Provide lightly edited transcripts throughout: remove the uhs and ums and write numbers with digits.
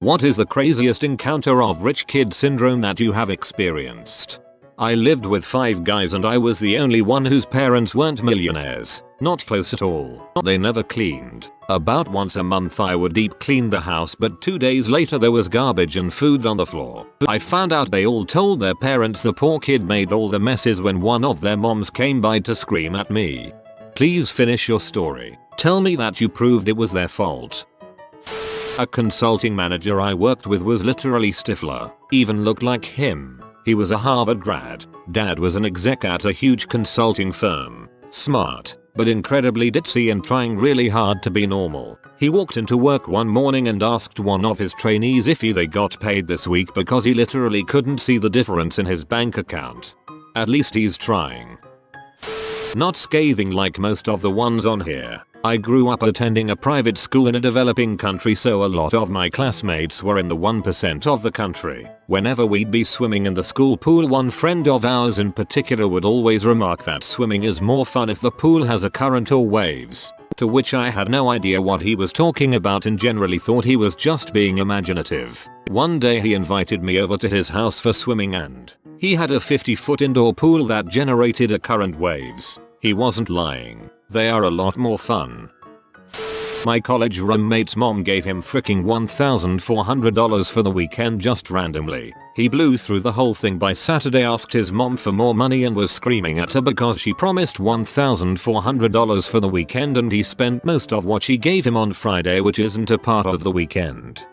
What is the craziest encounter of rich kid syndrome that you have experienced? I lived with 5 guys and I was the only one whose parents weren't millionaires. Not close at all. They never cleaned. About once a month I would deep clean the house, but 2 days later there was garbage and food on the floor. I found out they all told their parents the poor kid made all the messes when one of their moms came by to scream at me. Please finish your story. Tell me that you proved it was their fault. A consulting manager I worked with was literally Stifler. Even looked like him. He was a Harvard grad. Dad was an exec at a huge consulting firm. Smart, but incredibly ditzy and trying really hard to be normal. He walked into work one morning and asked one of his trainees if they got paid this week because he literally couldn't see the difference in his bank account. At least he's trying. Not scathing like most of the ones on here. I grew up attending a private school in a developing country, so a lot of my classmates were in the 1% of the country. Whenever we'd be swimming in the school pool, one friend of ours in particular would always remark that swimming is more fun if the pool has a current or waves. To which I had no idea what he was talking about and generally thought he was just being imaginative. One day he invited me over to his house for swimming and he had a 50-foot indoor pool that generated a current waves. He wasn't lying. They are a lot more fun. My college roommate's mom gave him fricking $1,400 for the weekend just randomly. He blew through the whole thing by Saturday, asked his mom for more money and was screaming at her because she promised $1,400 for the weekend and he spent most of what she gave him on Friday, which isn't a part of the weekend.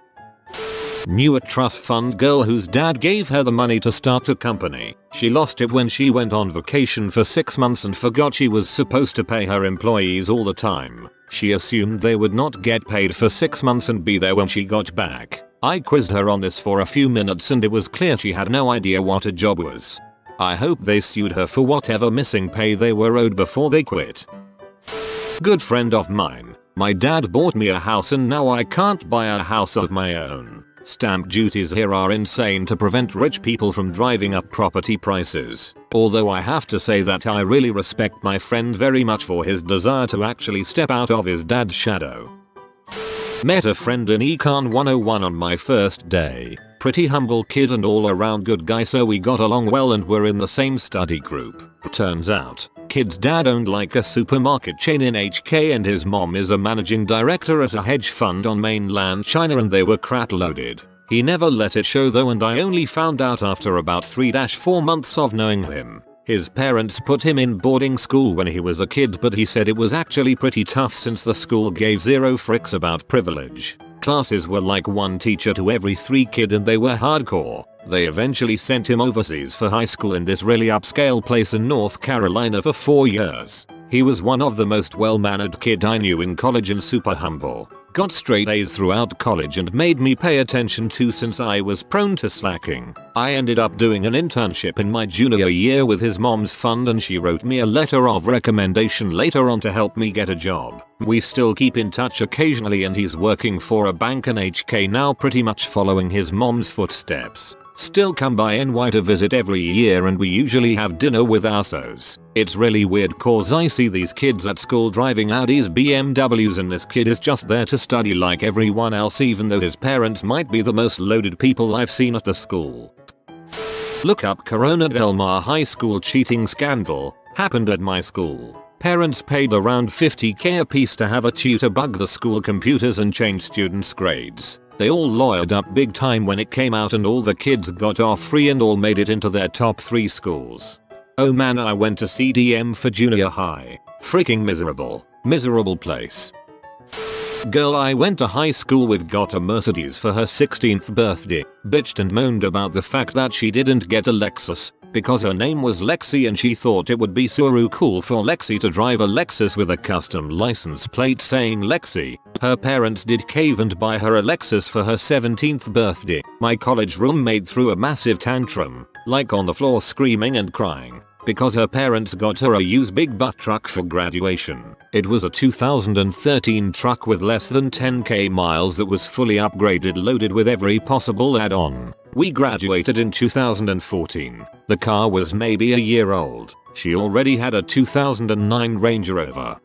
Knew a trust fund girl whose dad gave her the money to start a company. She lost it when she went on vacation for 6 months and forgot she was supposed to pay her employees all the time. She assumed they would not get paid for 6 months and be there when she got back. I quizzed her on this for a few minutes and it was clear she had no idea what a job was. I hope they sued her for whatever missing pay they were owed before they quit. Good friend of mine. My dad bought me a house and now I can't buy a house of my own. Stamp duties here are insane to prevent rich people from driving up property prices. Although I have to say that I really respect my friend very much for his desire to actually step out of his dad's shadow. Met a friend in Econ 101 on my first day. Pretty humble kid and all around good guy, so we got along well and were in the same study group. Turns out, kid's dad owned like a supermarket chain in HK and his mom is a managing director at a hedge fund on mainland China and they were crap loaded. He never let it show though, and I only found out after about 3-4 months of knowing him. His parents put him in boarding school when he was a kid, but he said it was actually pretty tough since the school gave zero fricks about privilege. Classes were like 1 teacher to every 3 kids and they were hardcore. They eventually sent him overseas for high school in this really upscale place in North Carolina for 4 years. He was one of the most well-mannered kid I knew in college and super humble. Got straight A's throughout college and made me pay attention to since I was prone to slacking. I ended up doing an internship in my junior year with his mom's fund and she wrote me a letter of recommendation later on to help me get a job. We still keep in touch occasionally and he's working for a bank in HK now, pretty much following his mom's footsteps. Still come by NY to visit every year and we usually have dinner with ourselves. It's really weird cause I see these kids at school driving Audis, BMWs, and this kid is just there to study like everyone else, even though his parents might be the most loaded people I've seen at the school. Look up Corona Del Mar High School cheating scandal. Happened at my school. Parents paid around $50,000 a piece to have a tutor bug the school computers and change students' grades. They all lawyered up big time when it came out and all the kids got off free and all made it into their top 3 schools. Oh man, I went to CDM for junior high. Freaking miserable. Miserable place. Girl I went to high school with got a Mercedes for her 16th birthday. Bitched and moaned about the fact that she didn't get a Lexus because her name was Lexi and she thought it would be so cool for Lexi to drive a Lexus with a custom license plate saying Lexi. Her parents did cave and buy her a Lexus for her 17th birthday. My college roommate threw a massive tantrum, like on the floor screaming and crying, because her parents got her a used big butt truck for graduation. It was a 2013 truck with less than 10k miles that was fully upgraded, loaded with every possible add-on. We graduated in 2014. The car was maybe a year old. She already had a 2009 Range Rover.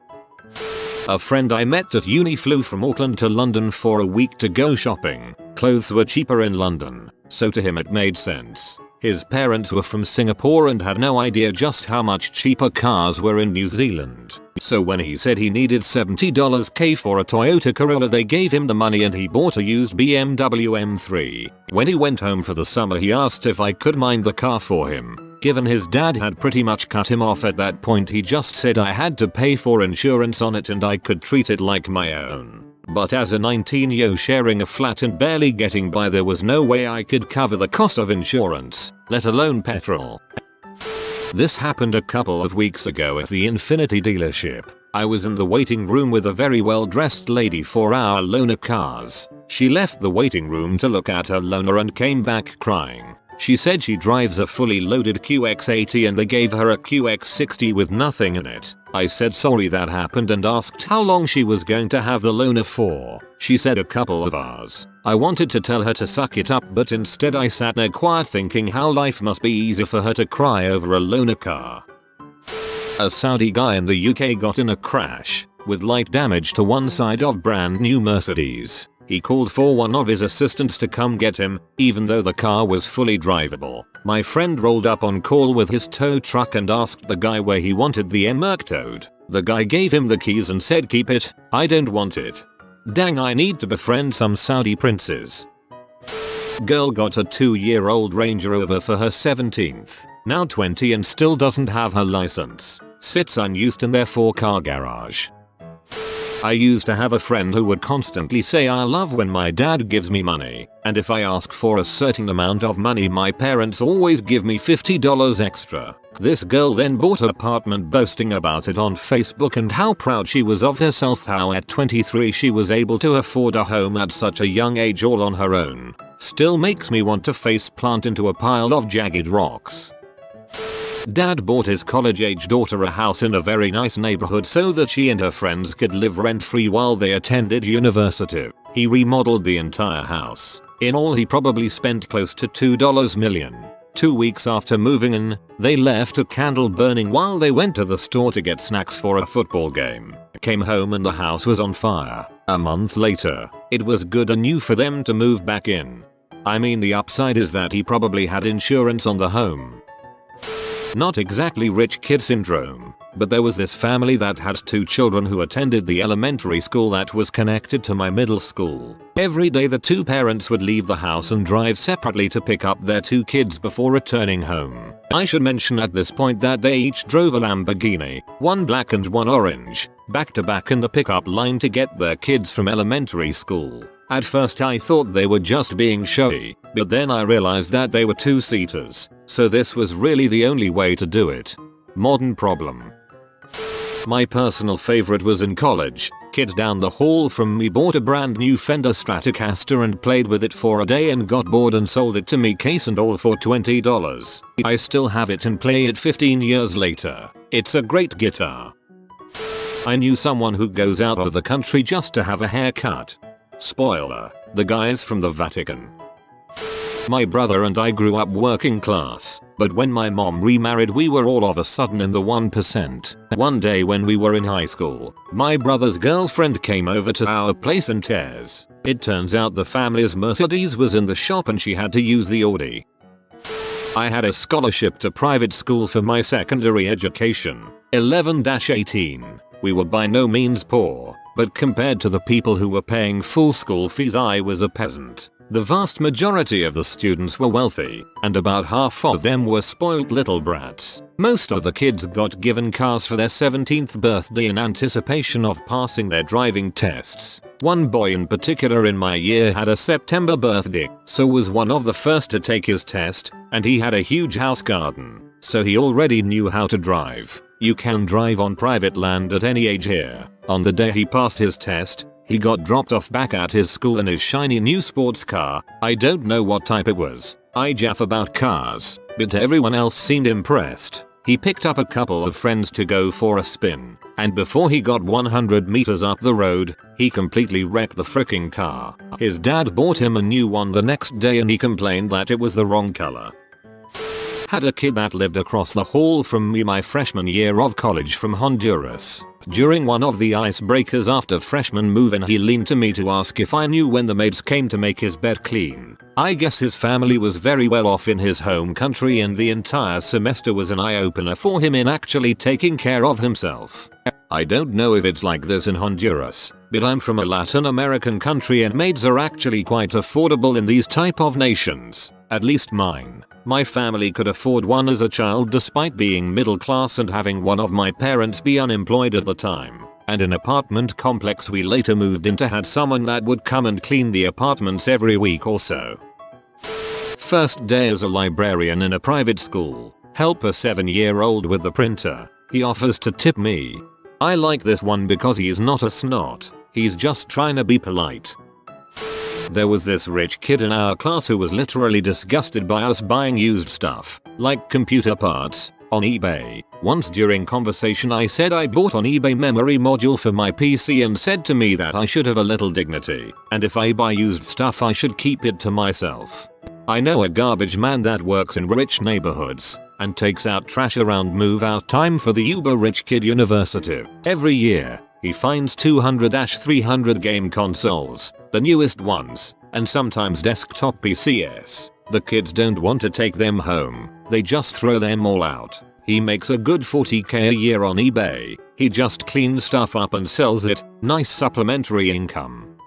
A friend I met at uni flew from Auckland to London for a week to go shopping. Clothes were cheaper in London, so to him it made sense. His parents were from Singapore and had no idea just how much cheaper cars were in New Zealand. So when he said he needed $70k for a Toyota Corolla, they gave him the money and he bought a used BMW M3. When he went home for the summer, he asked if I could mind the car for him. Given his dad had pretty much cut him off at that point, he just said I had to pay for insurance on it and I could treat it like my own. But as a 19-year sharing a flat and barely getting by, there was no way I could cover the cost of insurance, let alone petrol. This happened a couple of weeks ago at the Infiniti dealership. I was in the waiting room with a very well-dressed lady for our loaner cars. She left the waiting room to look at her loaner and came back crying. She said she drives a fully loaded QX80 and they gave her a QX60 with nothing in it. I said sorry that happened and asked how long she was going to have the loaner for. She said a couple of hours. I wanted to tell her to suck it up, but instead I sat there quiet thinking how life must be easy for her to cry over a loaner car. A Saudi guy in the UK got in a crash with light damage to one side of brand new Mercedes. He called for one of his assistants to come get him, even though the car was fully drivable. My friend rolled up on call with his tow truck and asked the guy where he wanted the Merc towed. The guy gave him the keys and said, "Keep it, I don't want it." Dang, I need to befriend some Saudi princes. Girl got a 2-year-old Range Rover for her 17th. Now 20 and still doesn't have her license. Sits unused in their 4-car garage. I used to have a friend who would constantly say I love when my dad gives me money, and if I ask for a certain amount of money my parents always give me $50 extra. This girl then bought an apartment, boasting about it on Facebook and how proud she was of herself, how at 23 she was able to afford a home at such a young age all on her own. Still makes me want to face plant into a pile of jagged rocks. Dad bought his college-age daughter a house in a very nice neighborhood so that she and her friends could live rent-free while they attended university. He remodeled the entire house. In all, he probably spent close to $2 million. 2 weeks after moving in, they left a candle burning while they went to the store to get snacks for a football game. Came home and the house was on fire. A month later, it was good and new for them to move back in. I mean, the upside is that he probably had insurance on the home. Not exactly rich kid syndrome, but there was this family that had 2 children who attended the elementary school that was connected to my middle school. Every day the 2 parents would leave the house and drive separately to pick up their 2 kids before returning home. I should mention at this point that they each drove a Lamborghini, one black and one orange, back to back in the pickup line to get their kids from elementary school. At first I thought they were just being showy, but then I realized that they were 2-seaters, so this was really the only way to do it. Modern problem. My personal favorite was in college. Kids down the hall from me bought a brand new Fender Stratocaster and played with it for a day and got bored and sold it to me, case and all, for $20. I still have it and play it 15 years later. It's a great guitar. I knew someone who goes out of the country just to have a haircut. Spoiler, the guy's from the Vatican. My brother and I grew up working class, but when my mom remarried we were all of a sudden in the 1%. One day when we were in high school, my brother's girlfriend came over to our place and tears. It turns out the family's Mercedes was in the shop and she had to use the Audi. I had a scholarship to private school for my secondary education, 11-18. We were by no means poor, but compared to the people who were paying full school fees I was a peasant. The vast majority of the students were wealthy, and about half of them were spoiled little brats. Most of the kids got given cars for their 17th birthday in anticipation of passing their driving tests. One boy in particular in my year had a September birthday, so was one of the first to take his test, and he had a huge house garden, so he already knew how to drive. You can drive on private land at any age here. On the day he passed his test, he got dropped off back at his school in his shiny new sports car. I don't know what type it was. I jaff about cars, but everyone else seemed impressed. He picked up a couple of friends to go for a spin, and before he got 100 meters up the road, he completely wrecked the fricking car. His dad bought him a new one the next day and he complained that it was the wrong color. Had a kid that lived across the hall from me my freshman year of college from Honduras. During one of the icebreakers after freshman move-in, he leaned to me to ask if I knew when the maids came to make his bed clean. I guess his family was very well off in his home country and the entire semester was an eye-opener for him in actually taking care of himself. I don't know if it's like this in Honduras, but I'm from a Latin American country and maids are actually quite affordable in these type of nations. At least mine. My family could afford one as a child despite being middle class and having one of my parents be unemployed at the time. And an apartment complex we later moved into had someone that would come and clean the apartments every week or so. First day as a librarian in a private school. Help a 7-year-old with the printer. He offers to tip me. I like this one because he's not a snot. He's just trying to be polite. There was this rich kid in our class who was literally disgusted by us buying used stuff, like computer parts, on eBay. Once during conversation I said I bought an eBay memory module for my PC and said to me that I should have a little dignity, and if I buy used stuff I should keep it to myself. I know a garbage man that works in rich neighborhoods and takes out trash around move out time for the uber rich kid university. Every year, he finds 200-300 game consoles, the newest ones, and sometimes desktop PCs. The kids don't want to take them home, they just throw them all out. He makes a good $40k a year on eBay. He just cleans stuff up and sells it, nice supplementary income.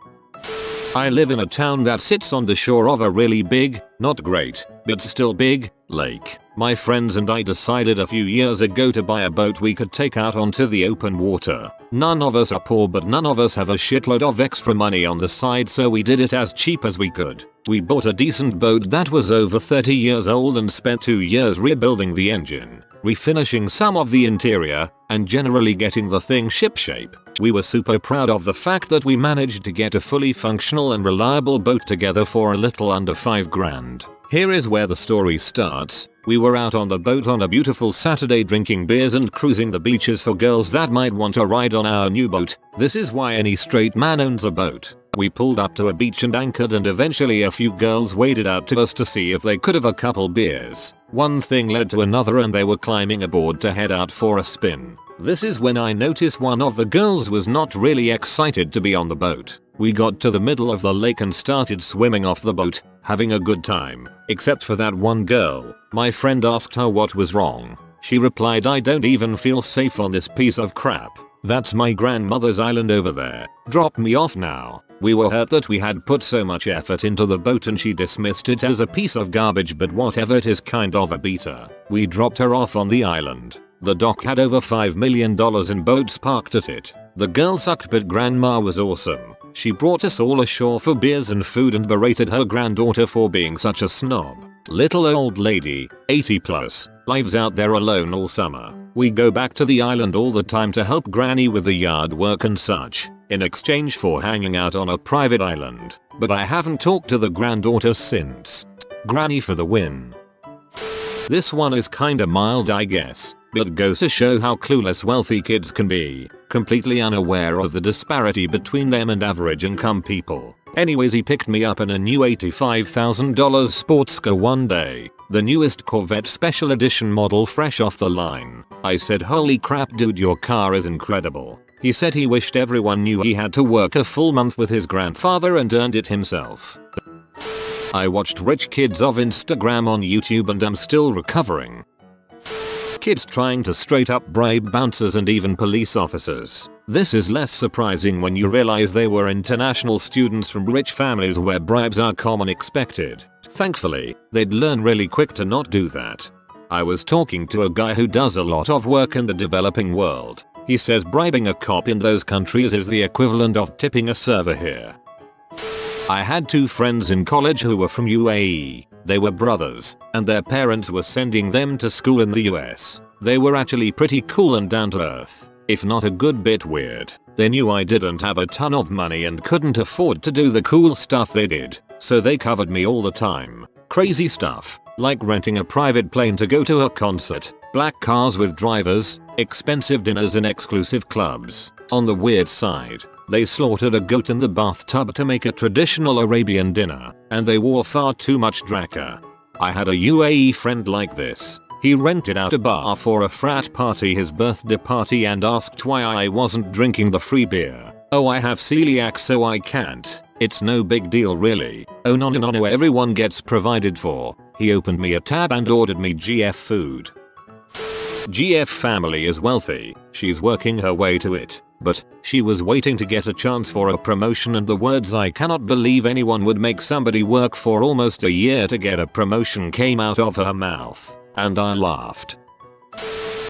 I live in a town that sits on the shore of a really big, not great, but still big, lake. My friends and I decided a few years ago to buy a boat we could take out onto the open water. None of us are poor but none of us have a shitload of extra money on the side, so we did it as cheap as we could. We bought a decent boat that was over 30 years old and spent 2 years rebuilding the engine, refinishing some of the interior, and generally getting the thing shipshape. We were super proud of the fact that we managed to get a fully functional and reliable boat together for a little under $5,000. Here is where the story starts. We were out on the boat on a beautiful Saturday drinking beers and cruising the beaches for girls that might want to ride on our new boat. This is why any straight man owns a boat. We pulled up to a beach and anchored, and eventually a few girls waded out to us to see if they could have a couple beers. One thing led to another and they were climbing aboard to head out for a spin. This is when I noticed one of the girls was not really excited to be on the boat. We got to the middle of the lake and started swimming off the boat, having a good time, except for that one girl. My friend asked her what was wrong. She replied, "I don't even feel safe on this piece of crap. That's my grandmother's island over there. Drop me off now." We were hurt that we had put so much effort into the boat and she dismissed it as a piece of garbage, but whatever, it is kind of a beater. We dropped her off on the island. The dock had over $5 million in boats parked at it. The girl sucked but grandma was awesome. She brought us all ashore for beers and food and berated her granddaughter for being such a snob. Little old lady, 80 plus, lives out there alone all summer. We go back to the island all the time to help granny with the yard work and such, in exchange for hanging out on a private island. But I haven't talked to the granddaughter since. Granny for the win. This one is kinda mild, I guess, but goes to show how clueless wealthy kids can be, completely unaware of the disparity between them and average income people. Anyways, he picked me up in a new $85,000 sports car one day, the newest Corvette special edition model fresh off the line. I said, "Holy crap dude, your car is incredible." He said he wished everyone knew he had to work a full month with his grandfather and earned it himself. I watched rich kids of Instagram on YouTube and I'm still recovering. Kids trying to straight up bribe bouncers and even police officers. This is less surprising when you realize they were international students from rich families where bribes are common expected. Thankfully, they'd learn really quick to not do that. I was talking to a guy who does a lot of work in the developing world. He says bribing a cop in those countries is the equivalent of tipping a server here. I had 2 friends in college who were from UAE. They were brothers, and their parents were sending them to school in the US. They were actually pretty cool and down to earth, if not a good bit weird. They knew I didn't have a ton of money and couldn't afford to do the cool stuff they did, so they covered me all the time. Crazy stuff, like renting a private plane to go to a concert, black cars with drivers, expensive dinners in exclusive clubs. On the weird side, they slaughtered a goat in the bathtub to make a traditional Arabian dinner, and they wore far too much draka. I had a UAE friend like this. He rented out a bar for a frat party, his birthday party, and asked why I wasn't drinking the free beer. Oh, I have celiac so I can't. It's no big deal really. Oh no, everyone gets provided for. He opened me a tab and ordered me GF food. GF family is wealthy. She's working her way to it. But she was waiting to get a chance for a promotion, and the words "I cannot believe anyone would make somebody work for almost a year to get a promotion" came out of her mouth. And I laughed.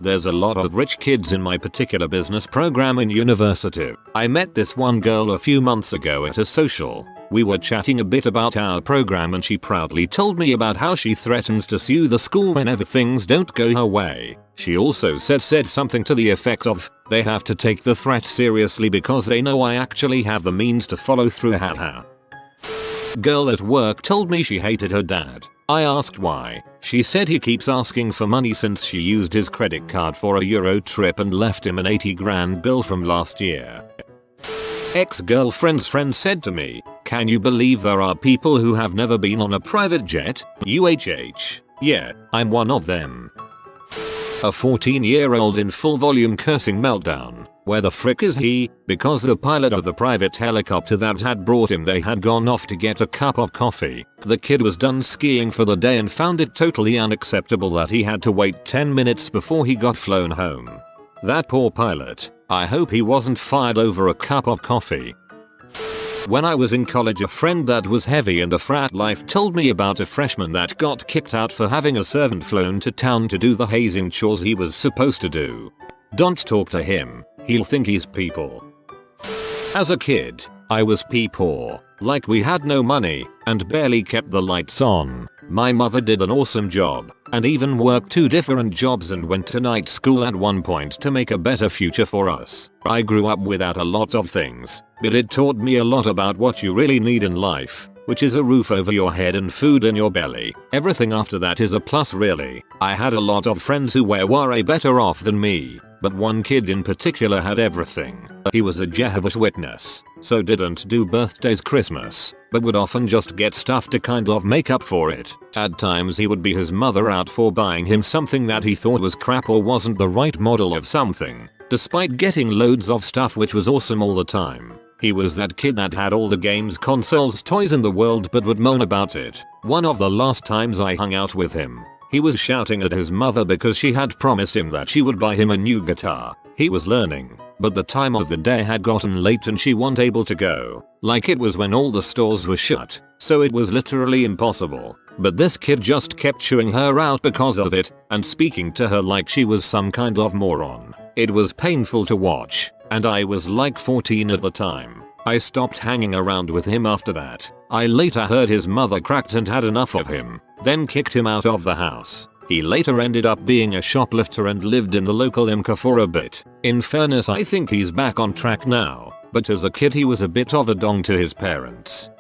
There's a lot of rich kids in my particular business program in university. I met this one girl a few months ago at a social. We were chatting a bit about our program and she proudly told me about how she threatens to sue the school whenever things don't go her way. She also said something to the effect of, they have to take the threat seriously because they know I actually have the means to follow through, haha. Girl at work told me she hated her dad. I asked why. She said he keeps asking for money since she used his credit card for a Euro trip and left him an 80 grand bill from last year. Ex-girlfriend's friend said to me, "Can you believe there are people who have never been on a private jet? UHH. Yeah, I'm one of them." A 14-year-old in full volume cursing meltdown. Where the frick is he? Because the pilot of the private helicopter that had brought him they had gone off to get a cup of coffee. The kid was done skiing for the day and found it totally unacceptable that he had to wait 10 minutes before he got flown home. That poor pilot. I hope he wasn't fired over a cup of coffee. When I was in college, a friend that was heavy in the frat life told me about a freshman that got kicked out for having a servant flown to town to do the hazing chores he was supposed to do. Don't talk to him. He'll think he's people. As a kid, I was pee-poor. Like we had no money and barely kept the lights on. My mother did an awesome job and even worked 2 different jobs and went to night school at one point to make a better future for us. I grew up without a lot of things, but it taught me a lot about what you really need in life, which is a roof over your head and food in your belly. Everything after that is a plus really. I had a lot of friends who were way better off than me, but one kid in particular had everything. He was a Jehovah's Witness, so didn't do birthdays, Christmas, but would often just get stuff to kind of make up for it. At times he would be his mother out for buying him something that he thought was crap or wasn't the right model of something, despite getting loads of stuff which was awesome all the time. He was that kid that had all the games, consoles, toys in the world but would moan about it. One of the last times I hung out with him, he was shouting at his mother because she had promised him that she would buy him a new guitar. He was learning, but the time of the day had gotten late and she wasn't able to go. Like it was when all the stores were shut, so it was literally impossible. But this kid just kept chewing her out because of it and speaking to her like she was some kind of moron. It was painful to watch, and I was like 14 at the time. I stopped hanging around with him after that. I later heard his mother cracked and had enough of him, then kicked him out of the house. He later ended up being a shoplifter and lived in the local IMCA for a bit. In fairness, I think he's back on track now, but as a kid he was a bit of a dong to his parents.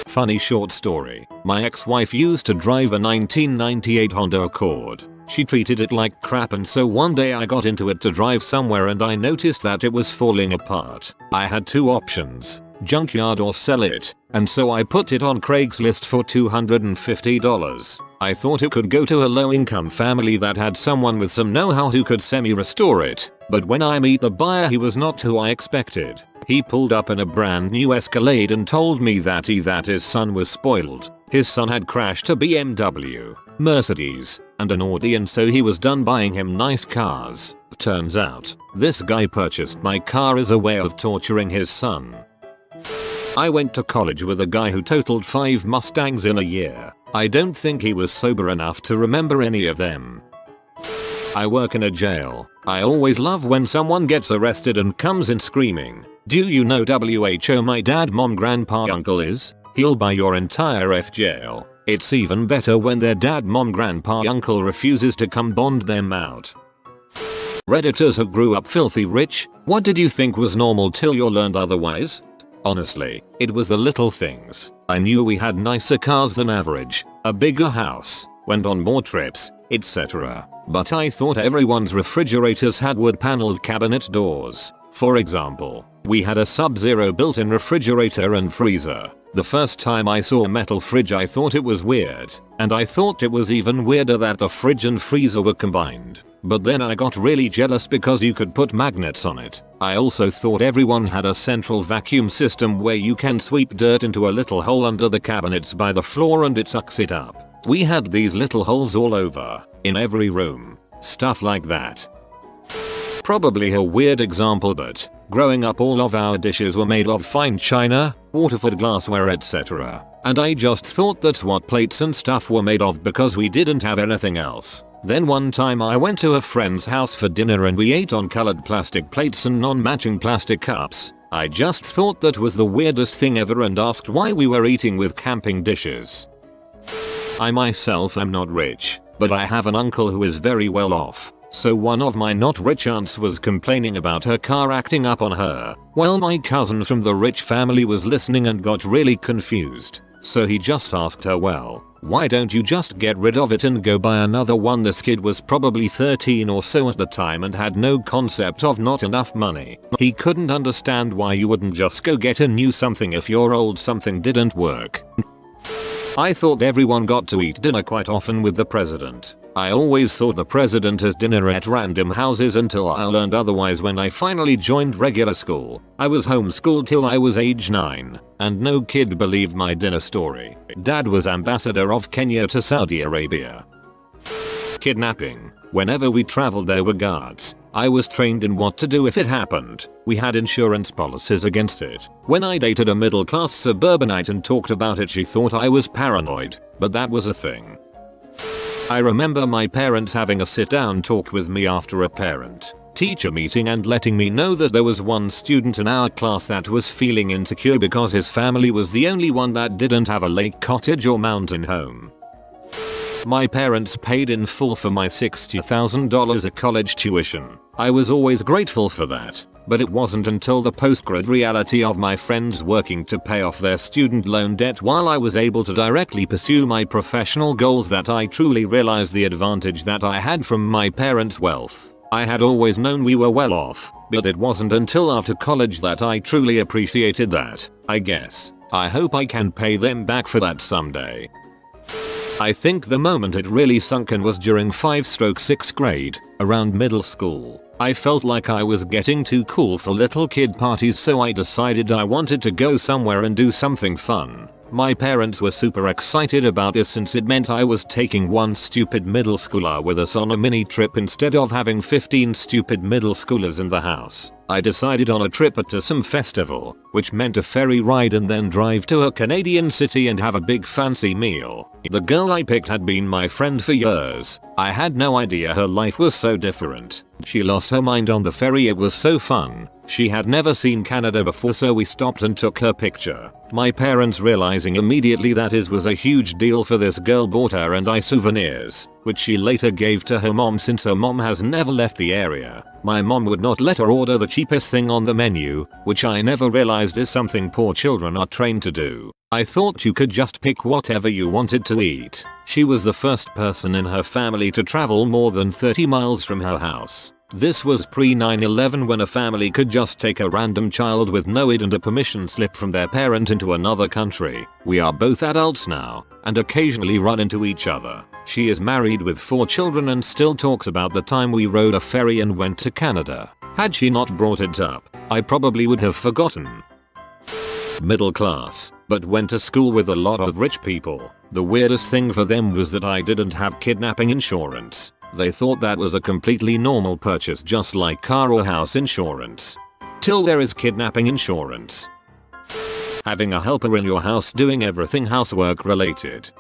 Funny short story. My ex-wife used to drive a 1998 Honda Accord. She treated it like crap, and so one day I got into it to drive somewhere and I noticed that it was falling apart. I had 2 options, junkyard or sell it, and so I put it on Craigslist for $250. I thought it could go to a low-income family that had someone with some know-how who could semi-restore it, but when I meet the buyer he was not who I expected. He pulled up in a brand new Escalade and told me that his son was spoiled. His son had crashed a BMW, Mercedes, and an Audi, and so he was done buying him nice cars. Turns out, this guy purchased my car as a way of torturing his son. I went to college with a guy who totaled 5 Mustangs in a year. I don't think he was sober enough to remember any of them. I work in a jail. I always love when someone gets arrested and comes in screaming, "Do you know WHO my dad, mom, grandpa, uncle is? He'll buy your entire jail." It's even better when their dad, mom, grandpa, uncle refuses to come bond them out. Redditors who grew up filthy rich, what did you think was normal till you learned otherwise? Honestly, it was the little things. I knew we had nicer cars than average, a bigger house, went on more trips, etc. But I thought everyone's refrigerators had wood paneled cabinet doors. For example, we had a Sub-Zero built-in refrigerator and freezer. The first time I saw a metal fridge I thought it was weird, and I thought it was even weirder that the fridge and freezer were combined. But then I got really jealous because you could put magnets on it. I also thought everyone had a central vacuum system where you can sweep dirt into a little hole under the cabinets by the floor and it sucks it up. We had these little holes all over, in every room. Stuff like that. Probably a weird example, but growing up all of our dishes were made of fine china, Waterford glassware, etc. And I just thought that's what plates and stuff were made of because we didn't have anything else. Then one time I went to a friend's house for dinner and we ate on colored plastic plates and non-matching plastic cups. I just thought that was the weirdest thing ever and asked why we were eating with camping dishes. I myself am not rich, but I have an uncle who is very well off. So one of my not rich aunts was complaining about her car acting up on her. Well, my cousin from the rich family was listening and got really confused. So he just asked her, well, why don't you just get rid of it and go buy another one? This kid was probably 13 or so at the time and had no concept of not enough money. He couldn't understand why you wouldn't just go get a new something if your old something didn't work. I thought everyone got to eat dinner quite often with the president. I always thought the president has dinner at random houses until I learned otherwise when I finally joined regular school. I was homeschooled till I was age 9, and no kid believed my dinner story. Dad was ambassador of Kenya to Saudi Arabia. Kidnapping. Whenever we traveled there were guards. I was trained in what to do if it happened. We had insurance policies against it. When I dated a middle-class suburbanite and talked about it, she thought I was paranoid, but that was a thing. I remember my parents having a sit-down talk with me after a parent-teacher meeting and letting me know that there was one student in our class that was feeling insecure because his family was the only one that didn't have a lake cottage or mountain home. My parents paid in full for my $60,000 of college tuition. I was always grateful for that, but it wasn't until the post-grad reality of my friends working to pay off their student loan debt while I was able to directly pursue my professional goals that I truly realized the advantage that I had from my parents' wealth. I had always known we were well off, but it wasn't until after college that I truly appreciated that, I guess. I hope I can pay them back for that someday. I think the moment it really sunk in was during 5/6th grade, around middle school. I felt like I was getting too cool for little kid parties, so I decided I wanted to go somewhere and do something fun. My parents were super excited about this since it meant I was taking one stupid middle schooler with us on a mini trip instead of having 15 stupid middle schoolers in the house. I decided on a trip to some festival, which meant a ferry ride and then drive to a Canadian city and have a big fancy meal. The girl I picked had been my friend for years. I had no idea her life was so different. She lost her mind on the ferry. It was so fun. She had never seen Canada before, so we stopped and took her picture. My parents, realizing immediately that it was a huge deal for this girl, bought her and I souvenirs, which she later gave to her mom since her mom has never left the area. My mom would not let her order the cheapest thing on the menu, which I never realized is something poor children are trained to do. I thought you could just pick whatever you wanted to eat. She was the first person in her family to travel more than 30 miles from her house. This was pre-9/11 when a family could just take a random child with no ID and a permission slip from their parent into another country. We are both adults now and occasionally run into each other. She is married with 4 children and still talks about the time we rode a ferry and went to Canada. Had she not brought it up, I probably would have forgotten. Middle class, but went to school with a lot of rich people. The weirdest thing for them was that I didn't have kidnapping insurance. They thought that was a completely normal purchase, just like car or house insurance. Till there is kidnapping insurance. Having a helper in your house doing everything housework related.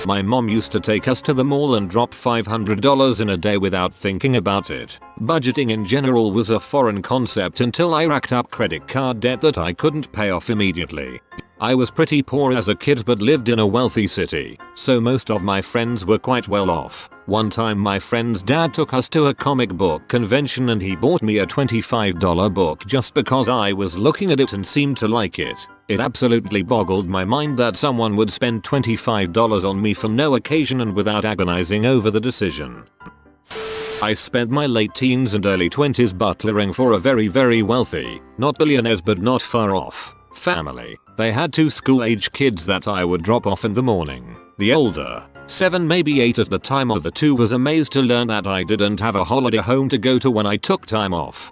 My mom used to take us to the mall and drop $500 in a day without thinking about it. Budgeting in general was a foreign concept until I racked up credit card debt that I couldn't pay off immediately. I was pretty poor as a kid but lived in a wealthy city, so most of my friends were quite well off. One time my friend's dad took us to a comic book convention and he bought me a $25 book just because I was looking at it and seemed to like it. It absolutely boggled my mind that someone would spend $25 on me for no occasion and without agonizing over the decision. I spent my late teens and early 20s butlering for a very wealthy, not billionaires but not far off, family. They had 2 school-age kids that I would drop off in the morning. The older, 7 maybe 8 at the time of the 2, was amazed to learn that I didn't have a holiday home to go to when I took time off.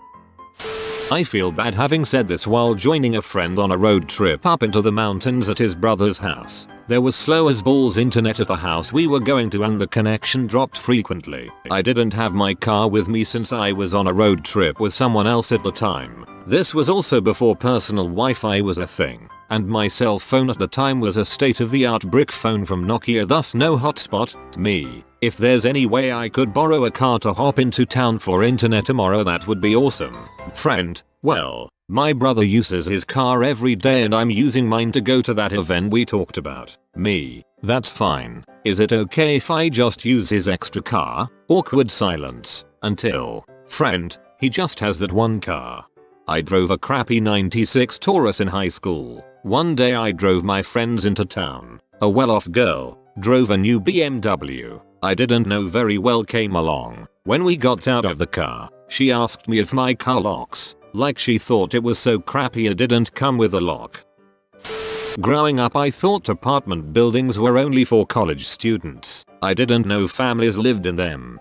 I feel bad having said this while joining a friend on a road trip up into the mountains at his brother's house. There was slow as balls internet at the house we were going to and the connection dropped frequently. I didn't have my car with me since I was on a road trip with someone else at the time. This was also before personal Wi-Fi was a thing, and my cell phone at the time was a state-of-the-art brick phone from Nokia, thus no hotspot. Me. If there's any way I could borrow a car to hop into town for internet tomorrow, that would be awesome. Friend: well, my brother uses his car every day and I'm using mine to go to that event we talked about. Me: that's fine. Is it okay if I just use his extra car? Awkward silence. Until: friend: he just has that one car. I drove a crappy 96 Taurus in high school. One day I drove my friends into town. A well-off girl drove a new BMW. I didn't know very well came along. When we got out of the car, she asked me if my car locks, like she thought it was so crappy it didn't come with a lock. Growing up I thought apartment buildings were only for college students. I didn't know families lived in them.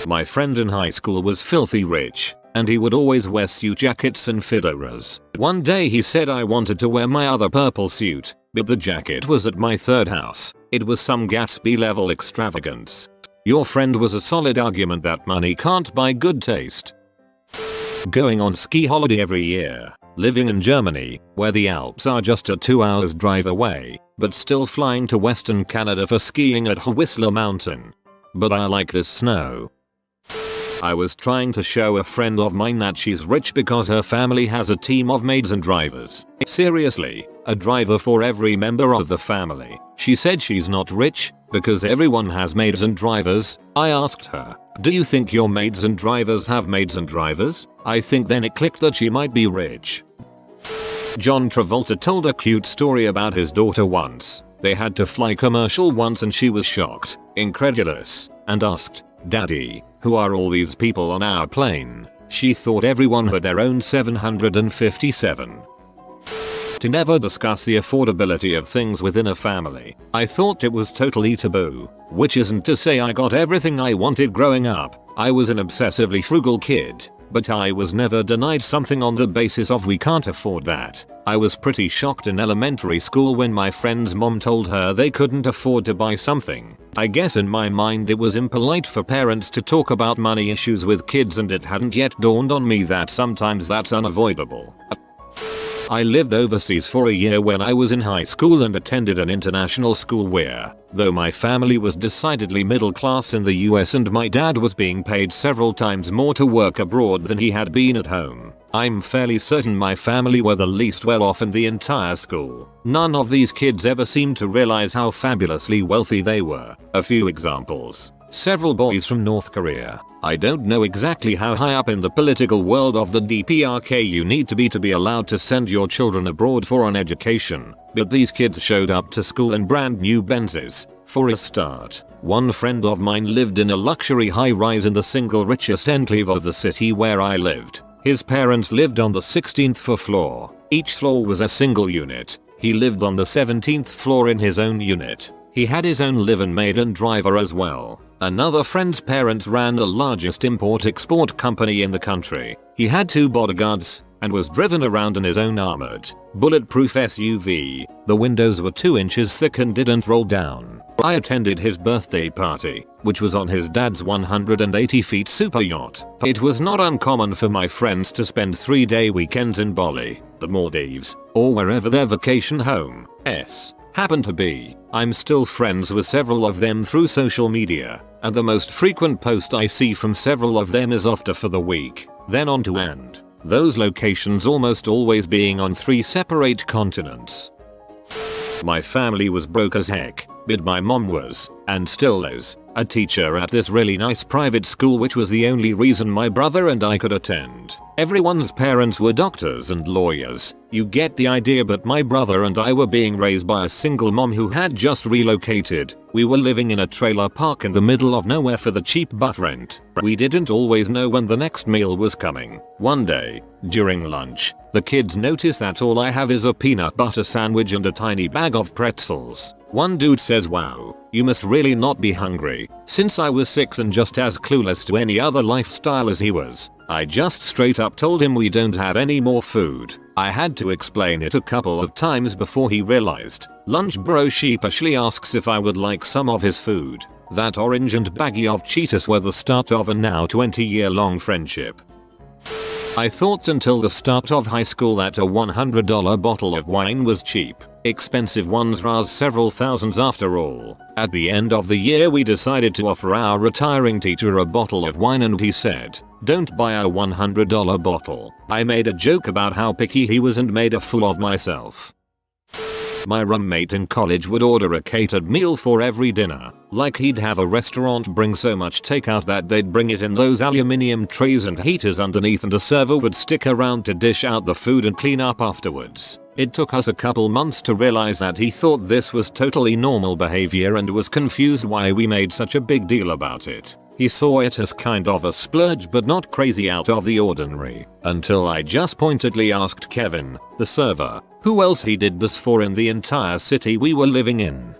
My friend in high school was filthy rich, and he would always wear suit jackets and fedoras. One day he said I wanted to wear my other purple suit, but the jacket was at my third house. It was some Gatsby level extravagance. Your friend was a solid argument that money can't buy good taste. Going on ski holiday every year. Living in Germany, where the Alps are just a 2 hours drive away, but still flying to Western Canada for skiing at Whistler Mountain. But I like this snow. I was trying to show a friend of mine that she's rich because her family has a team of maids and drivers. Seriously, a driver for every member of the family. She said she's not rich because everyone has maids and drivers. I asked her, do you think your maids and drivers have maids and drivers? I think then it clicked that she might be rich. John Travolta told a cute story about his daughter once. They had to fly commercial once and she was shocked, incredulous, and asked, Daddy, who are all these people on our plane? She thought everyone had their own 757. To never discuss the affordability of things within a family. I thought it was totally taboo, which isn't to say I got everything I wanted growing up. I was an obsessively frugal kid, but I was never denied something on the basis of we can't afford that. I was pretty shocked in elementary school when my friend's mom told her they couldn't afford to buy something. I guess in my mind it was impolite for parents to talk about money issues with kids, and it hadn't yet dawned on me that sometimes that's unavoidable. I lived overseas for a year when I was in high school and attended an international school where, though my family was decidedly middle class in the US and my dad was being paid several times more to work abroad than he had been at home, I'm fairly certain my family were the least well off in the entire school. None of these kids ever seemed to realize how fabulously wealthy they were. A few examples. Several boys from North Korea. I don't know exactly how high up in the political world of the DPRK you need to be allowed to send your children abroad for an education, but these kids showed up to school in brand new Benzes. For a start, one friend of mine lived in a luxury high-rise in the single richest enclave of the city where I lived. His parents lived on the 16th floor. Each floor was a single unit. He lived on the 17th floor in his own unit. He had his own live-in maid and driver as well. Another friend's parents ran the largest import-export company in the country. He had 2 bodyguards and was driven around in his own armored, bulletproof SUV. The windows were 2 inches thick and didn't roll down. I attended his birthday party, which was on his dad's 180 feet super yacht. It was not uncommon for my friends to spend 3-day weekends in Bali, the Maldives, or wherever their vacation home happened to be. I'm still friends with several of them through social media, and the most frequent post I see from several of them is after for the week, then on to and those locations almost always being on 3 separate continents. My family was broke as heck, but my mom was, and still is, a teacher at this really nice private school, which was the only reason my brother and I could attend. Everyone's parents were doctors and lawyers, You get the idea, but my brother and I were being raised by a single mom who had just relocated. We were living in a trailer park in the middle of nowhere for the cheap butt rent. We didn't always know when the next meal was coming. One day, during lunch, the kids notice that all I have is a peanut butter sandwich and a tiny bag of pretzels. One dude says, "Wow, you must really not be hungry." Since I was 6 and just as clueless to any other lifestyle as he was, I just straight up told him we don't have any more food. I had to explain it a couple of times before he realized. Lunch bro sheepishly asks if I would like some of his food. That orange and baggie of Cheetos were the start of a now 20-year-long friendship. I thought until the start of high school that a $100 bottle of wine was cheap. Expensive ones rise several thousands after all. At the end of the year we decided to offer our retiring teacher a bottle of wine and he said, "Don't buy a $100 bottle." I made a joke about how picky he was and made a fool of myself. My roommate in college would order a catered meal for every dinner. Like he'd have a restaurant bring so much takeout that they'd bring it in those aluminium trays and heaters underneath, and a server would stick around to dish out the food and clean up afterwards. It took us a couple months to realize that he thought this was totally normal behavior and was confused why we made such a big deal about it. He saw it as kind of a splurge but not crazy out of the ordinary, until I just pointedly asked Kevin, the server, who else he did this for in the entire city we were living in.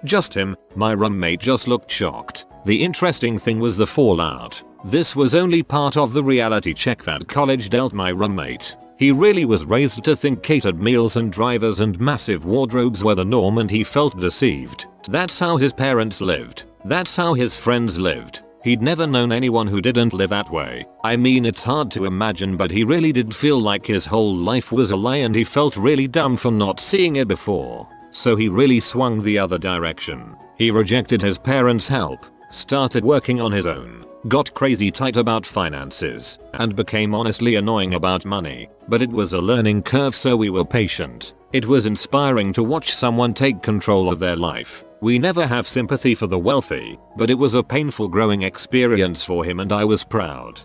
Just him. My roommate just looked shocked. The interesting thing was the fallout. This was only part of the reality check that college dealt my roommate. He really was raised to think catered meals and drivers and massive wardrobes were the norm, and he felt deceived. That's how his parents lived. That's how his friends lived. He'd never known anyone who didn't live that way. I mean, it's hard to imagine, but he really did feel like his whole life was a lie and he felt really dumb for not seeing it before. So he really swung the other direction. He rejected his parents' help, started working on his own, got crazy tight about finances, and became honestly annoying about money. But it was a learning curve, so we were patient. It was inspiring to watch someone take control of their life. We never have sympathy for the wealthy, but it was a painful growing experience for him and I was proud.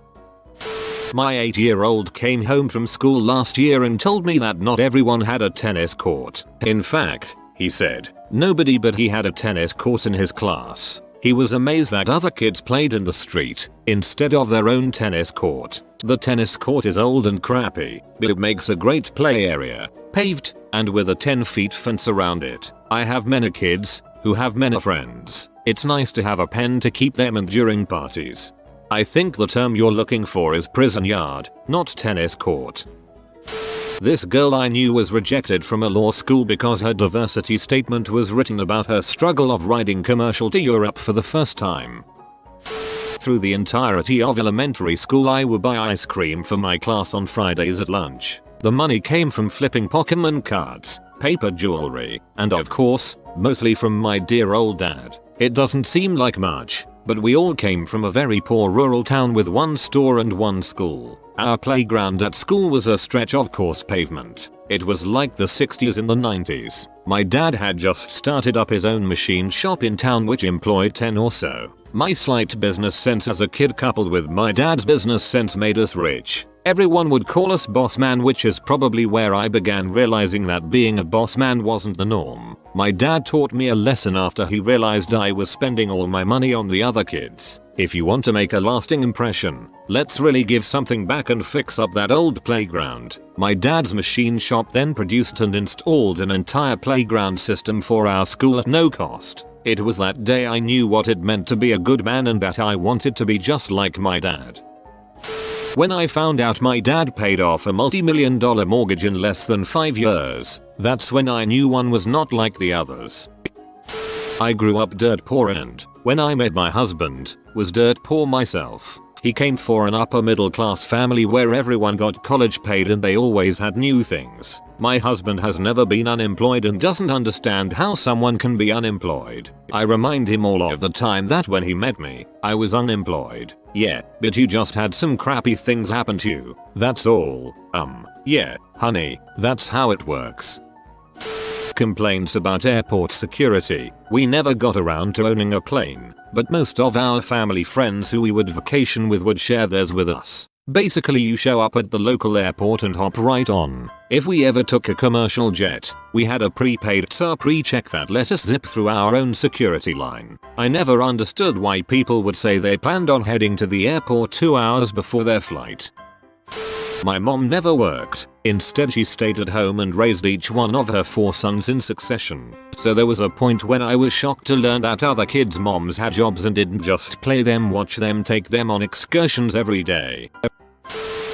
My 8-year-old came home from school last year and told me that not everyone had a tennis court. In fact, he said, nobody but he had a tennis court in his class. He was amazed that other kids played in the street instead of their own tennis court. The tennis court is old and crappy, but it makes a great play area, paved, and with a 10-foot fence around it. I have many kids who have many friends. It's nice to have a pen to keep them in during parties. I think the term you're looking for is prison yard, not tennis court. This girl I knew was rejected from a law school because her diversity statement was written about her struggle of riding commercial to Europe for the first time. Through the entirety of elementary school I would buy ice cream for my class on Fridays at lunch. The money came from flipping Pokemon cards, paper jewelry, and of course, mostly from my dear old dad. It doesn't seem like much, but we all came from a very poor rural town with one store and one school. Our playground at school was a stretch of coarse pavement. It was like the 60s in the 90s. My dad had just started up his own machine shop in town which employed 10 or so. My slight business sense as a kid coupled with my dad's business sense made us rich. Everyone would call us boss man, which is probably where I began realizing that being a boss man wasn't the norm. My dad taught me a lesson after he realized I was spending all my money on the other kids. If you want to make a lasting impression, let's really give something back and fix up that old playground. My dad's machine shop then produced and installed an entire playground system for our school at no cost. It was that day I knew what it meant to be a good man and that I wanted to be just like my dad. When I found out my dad paid off a multi-million-dollar mortgage in less than 5 years, that's when I knew one was not like the others. I grew up dirt poor and, when I met my husband, was dirt poor myself. He came from an upper middle class family where everyone got college paid and they always had new things. My husband has never been unemployed and doesn't understand how someone can be unemployed. I remind him all of the time that when he met me, I was unemployed. Yeah, but you just had some crappy things happen to you. That's all. Yeah, honey, that's how it works. Complaints about airport security. We never got around to owning a plane, but most of our family friends who we would vacation with would share theirs with us. Basically you show up at the local airport and hop right on. If we ever took a commercial jet, we had a prepaid TSA pre-check that let us zip through our own security line. I never understood why people would say they planned on heading to the airport 2 hours before their flight. My mom never worked. Instead she stayed at home and raised each one of her 4 sons in succession. So there was a point when I was shocked to learn that other kids' moms had jobs and didn't just play them, watch them, take them on excursions every day.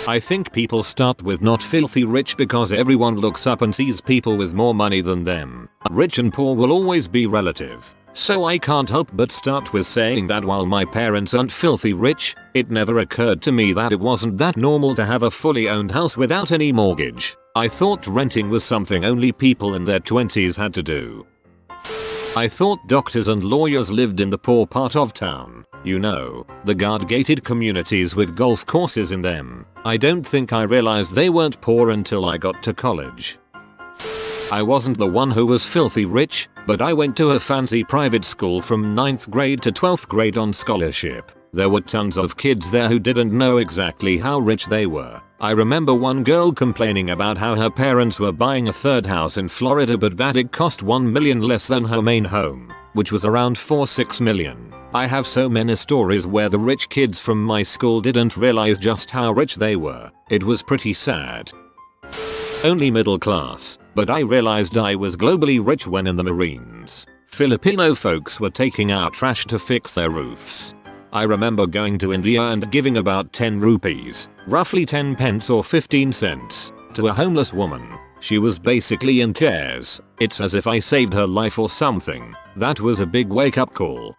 I think people start with not filthy rich because everyone looks up and sees people with more money than them. Rich and poor will always be relative. So I can't help but start with saying that while my parents aren't filthy rich, it never occurred to me that it wasn't that normal to have a fully owned house without any mortgage. I thought renting was something only people in their 20s had to do. I thought doctors and lawyers lived in the poor part of town. You know, the guard-gated communities with golf courses in them. I don't think I realized they weren't poor until I got to college. I wasn't the one who was filthy rich, but I went to a fancy private school from 9th grade to 12th grade on scholarship. There were tons of kids there who didn't know exactly how rich they were. I remember one girl complaining about how her parents were buying a third house in Florida but that it cost $1 million less than her main home, which was around $4-6 million. I have so many stories where the rich kids from my school didn't realize just how rich they were. It was pretty sad. Only middle class, but I realized I was globally rich when in the Marines. Filipino folks were taking out trash to fix their roofs. I remember going to India and giving about 10 rupees, roughly 10 pence or 15 cents, to a homeless woman. She was basically in tears. It's as if I saved her life or something. That was a big wake-up call.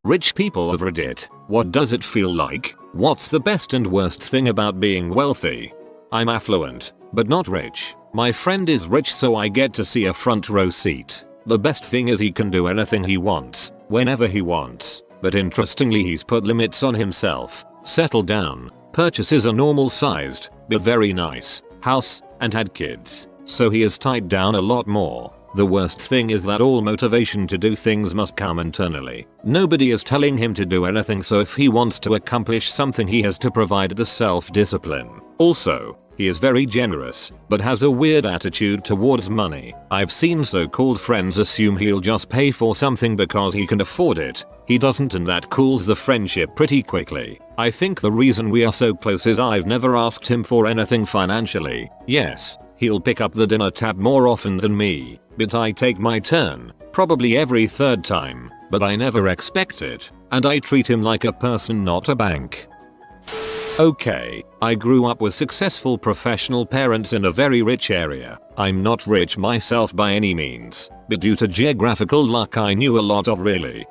Rich people of Reddit, what does it feel like? What's the best and worst thing about being wealthy? I'm affluent, but not rich. My friend is rich so I get to see a front row seat. The best thing is he can do anything he wants, whenever he wants. But interestingly he's put limits on himself, settled down, purchases a normal sized, but very nice, house, and had kids. So he is tied down a lot more. The worst thing is that all motivation to do things must come internally. Nobody is telling him to do anything, so if he wants to accomplish something he has to provide the self-discipline. Also, he is very generous, but has a weird attitude towards money. I've seen so-called friends assume he'll just pay for something because he can afford it. He doesn't, and that cools the friendship pretty quickly. I think the reason we are so close is I've never asked him for anything financially. Yes, he'll pick up the dinner tab more often than me, but I take my turn, probably every third time, but I never expect it, and I treat him like a person, not a bank. Okay, I grew up with successful professional parents in a very rich area. I'm not rich myself by any means, but due to geographical luck I knew a lot of really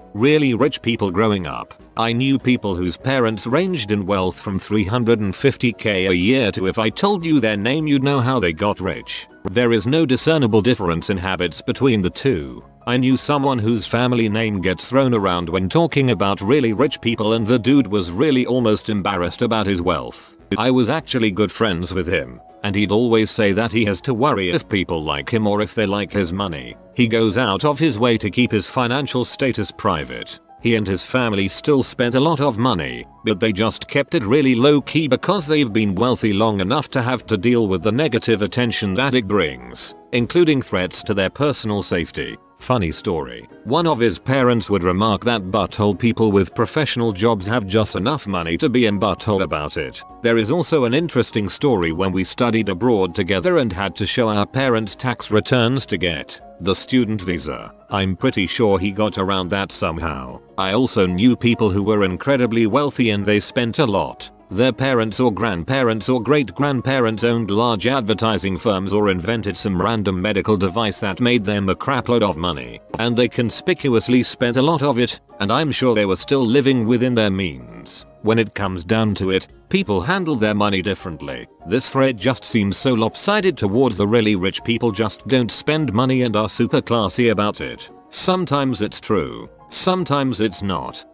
rich people growing up. I knew people whose parents ranged in wealth from $350k a year to if I told you their name you'd know how they got rich. There is no discernible difference in habits between the two. I knew someone whose family name gets thrown around when talking about really rich people, and the dude was really almost embarrassed about his wealth. I was actually good friends with him, and he'd always say that he has to worry if people like him or if they like his money. He goes out of his way to keep his financial status private. He and his family still spent a lot of money, but they just kept it really low key because they've been wealthy long enough to have to deal with the negative attention that it brings, including threats to their personal safety. Funny story. One of his parents would remark that butthole people with professional jobs have just enough money to be in butthole about it. There is also an interesting story when we studied abroad together and had to show our parents' tax returns to get the student visa. I'm pretty sure he got around that somehow. I also knew people who were incredibly wealthy and they spent a lot. Their parents or grandparents or great-grandparents owned large advertising firms or invented some random medical device that made them a crapload of money, and they conspicuously spent a lot of it, and I'm sure they were still living within their means. When it comes down to it, people handle their money differently. This thread just seems so lopsided towards the really rich people just don't spend money and are super classy about it. Sometimes it's true, sometimes it's not.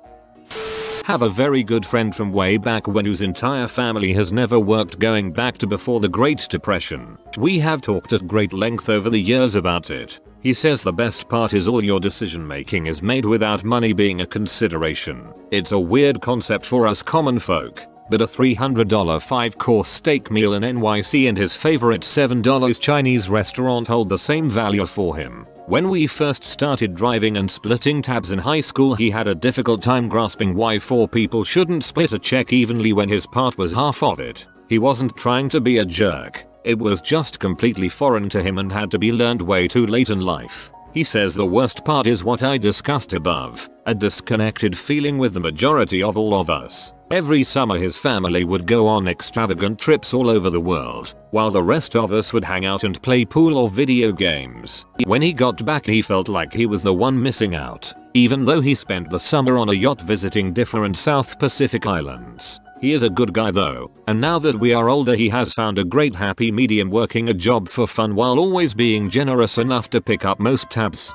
Have a very good friend from way back when whose entire family has never worked, going back to before the Great Depression. We have talked at great length over the years about it. He says the best part is all your decision making is made without money being a consideration. It's a weird concept for us common folk. but a $300 5-course steak meal in NYC and his favorite $7 Chinese restaurant hold the same value for him. When we first started driving and splitting tabs in high school, he had a difficult time grasping why 4 people shouldn't split a check evenly when his part was half of it. He wasn't trying to be a jerk. It was just completely foreign to him and had to be learned way too late in life. He says the worst part is what I discussed above, a disconnected feeling with the majority of all of us. Every summer his family would go on extravagant trips all over the world, while the rest of us would hang out and play pool or video games. When he got back he felt like he was the one missing out, even though he spent the summer on a yacht visiting different South Pacific islands. He is a good guy though, and now that we are older he has found a great happy medium, working a job for fun while always being generous enough to pick up most tabs.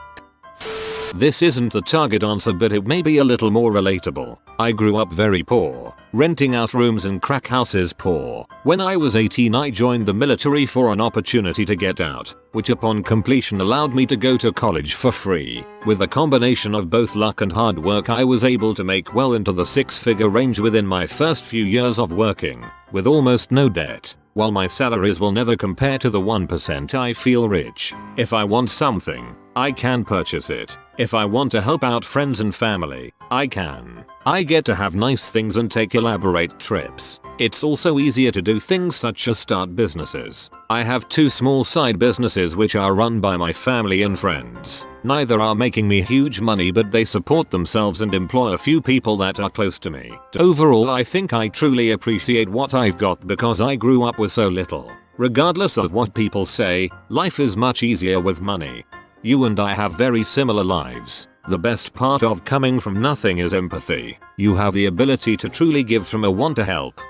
This isn't the target answer, but it may be a little more relatable. I grew up very poor, renting out rooms in crack houses poor. When I was 18 I joined the military for an opportunity to get out, which upon completion allowed me to go to college for free. With a combination of both luck and hard work I was able to make well into the 6-figure range within my first few years of working, with almost no debt. While my salaries will never compare to the 1%, I feel rich. If I want something, I can purchase it. If I want to help out friends and family, I can. I get to have nice things and take elaborate trips. It's also easier to do things such as start businesses. I have 2 small side businesses which are run by my family and friends. Neither are making me huge money, but they support themselves and employ a few people that are close to me. Overall I think I truly appreciate what I've got because I grew up with so little. Regardless of what people say, life is much easier with money. You and I have very similar lives. The best part of coming from nothing is empathy. You have the ability to truly give from a want to help.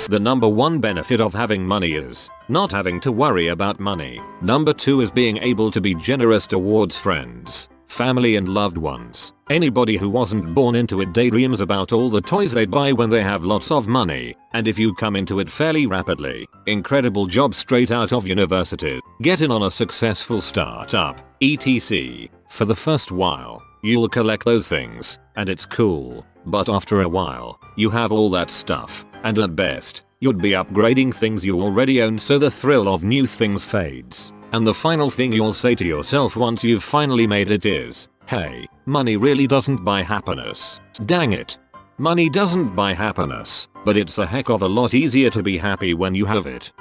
The number 1 benefit of having money is not having to worry about money. Number 2 is being able to be generous towards friends, family and loved ones. Anybody who wasn't born into it daydreams about all the toys they'd buy when they have lots of money, and if you come into it fairly rapidly, incredible job straight out of university, get in on a successful startup, etc. For the first while, you'll collect those things, and it's cool, but after a while, you have all that stuff, and at best, you'd be upgrading things you already own, so the thrill of new things fades. And the final thing you'll say to yourself once you've finally made it is, hey, money really doesn't buy happiness. Dang it. Money doesn't buy happiness, but it's a heck of a lot easier to be happy when you have it.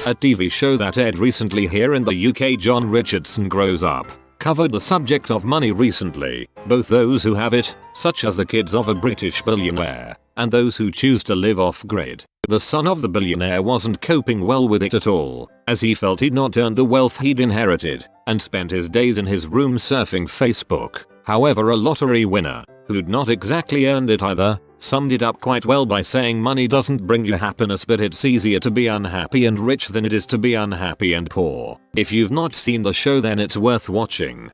A TV show that aired recently here in the UK, John Richardson Grows Up, covered the subject of money recently, both those who have it, such as the kids of a British billionaire, and those who choose to live off-grid. The son of the billionaire wasn't coping well with it at all, as he felt he'd not earned the wealth he'd inherited, and spent his days in his room surfing Facebook. However, a lottery winner, who'd not exactly earned it either, summed it up quite well by saying money doesn't bring you happiness, but it's easier to be unhappy and rich than it is to be unhappy and poor. If you've not seen the show, then it's worth watching.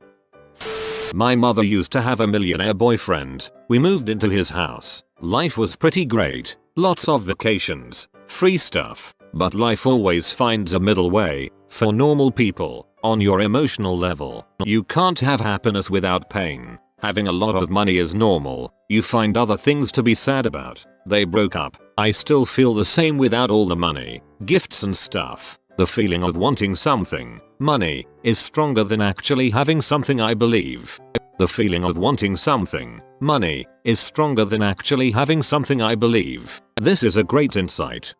My mother used to have a millionaire boyfriend. We moved into his house. Life was pretty great. Lots of vacations, free stuff, but life always finds a middle way. For normal people, on your emotional level, you can't have happiness without pain. Having a lot of money is normal. You find other things to be sad about. They broke up. I still feel the same without all the money, gifts and stuff. The feeling of wanting something, money, is stronger than actually having something, I believe. The feeling of wanting something, money, is stronger than actually having something, I believe. This is a great insight.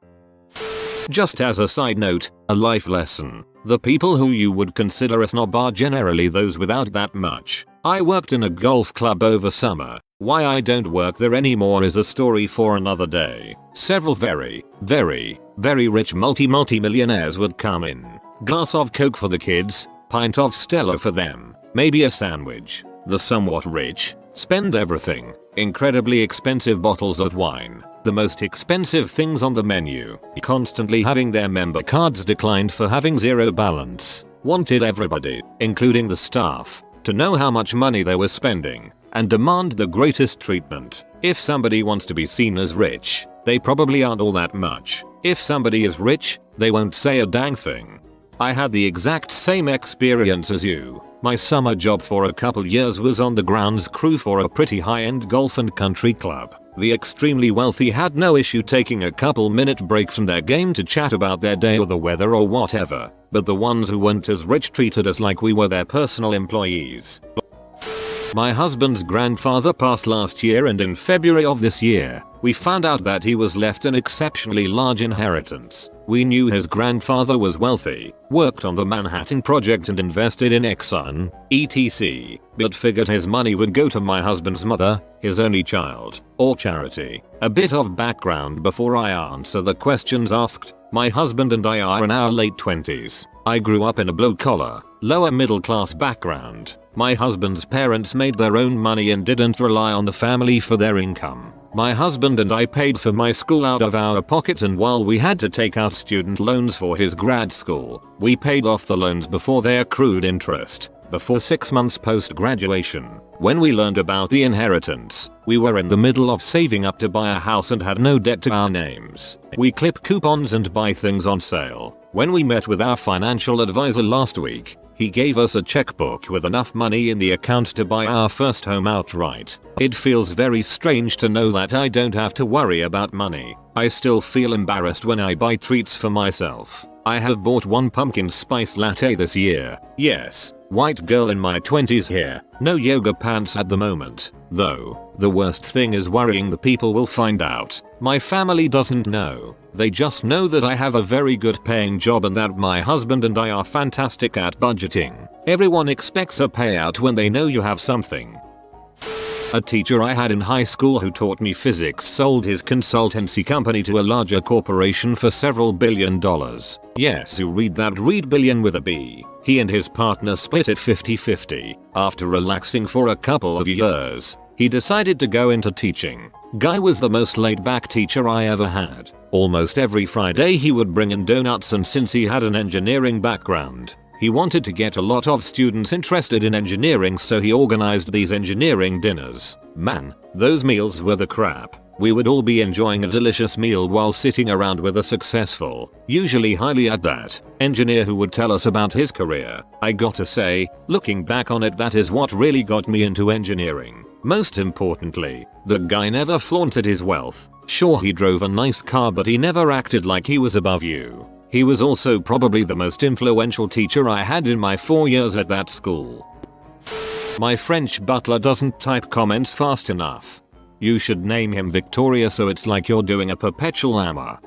Just as a side note, a life lesson. The people who you would consider a snob are generally those without that much. I worked in a golf club over summer. Why I don't work there anymore is a story for another day. Several very rich multi-millionaires would come in. Glass of Coke for the kids, pint of Stella for them, maybe a sandwich. The somewhat rich spend everything. Incredibly expensive bottles of wine, the most expensive things on the menu, constantly having their member cards declined for having zero balance. Wanted everybody, including the staff, to know how much money they were spending and demand the greatest treatment. If somebody wants to be seen as rich, they probably aren't all that much. If somebody is rich, they won't say a dang thing. I had the exact same experience as you. My summer job for a couple years was on the grounds crew for a pretty high-end golf and country club. The extremely wealthy had no issue taking a couple-minute break from their game to chat about their day or the weather or whatever, but the ones who weren't as rich treated us like we were their personal employees. My husband's grandfather passed last year, and in February of this year, we found out that he was left an exceptionally large inheritance. We knew his grandfather was wealthy, worked on the Manhattan Project and invested in Exxon, etc., but figured his money would go to my husband's mother, his only child, or charity. A bit of background before I answer the questions asked. My husband and I are in our late 20s. I grew up in a blue-collar, lower middle class background. My husband's parents made their own money and didn't rely on the family for their income. My husband and I paid for my school out of our pocket, and while we had to take out student loans for his grad school, we paid off the loans before they accrued interest, before 6 months post-graduation. When we learned about the inheritance, we were in the middle of saving up to buy a house and had no debt to our names. We clip coupons and buy things on sale. When we met with our financial advisor last week, he gave us a checkbook with enough money in the account to buy our first home outright. It feels very strange to know that I don't have to worry about money. I still feel embarrassed when I buy treats for myself. I have bought one pumpkin spice latte this year. Yes, white girl in my 20s here. No yoga pants at the moment, though. The worst thing is worrying the people will find out. My family doesn't know. They just know that I have a very good paying job and that my husband and I are fantastic at budgeting. Everyone expects a payout when they know you have something. A teacher I had in high school who taught me physics sold his consultancy company to a larger corporation for several $1 billion. Yes, you read that, read billion with a B. He and his partner split it 50-50. After relaxing for a couple of years, he decided to go into teaching. Guy was the most laid-back teacher I ever had. Almost every Friday he would bring in donuts, and since he had an engineering background, he wanted to get a lot of students interested in engineering, so he organized these engineering dinners. Man, those meals were the crap. We would all be enjoying a delicious meal while sitting around with a successful, usually highly at that, engineer who would tell us about his career. I gotta say, looking back on it, that is what really got me into engineering. Most importantly, the guy never flaunted his wealth. Sure, he drove a nice car, but he never acted like he was above you. He was also probably the most influential teacher I had in my 4 years at that school. My French butler doesn't type comments fast enough. You should name him Victoria so it's like you're doing a perpetual AMA.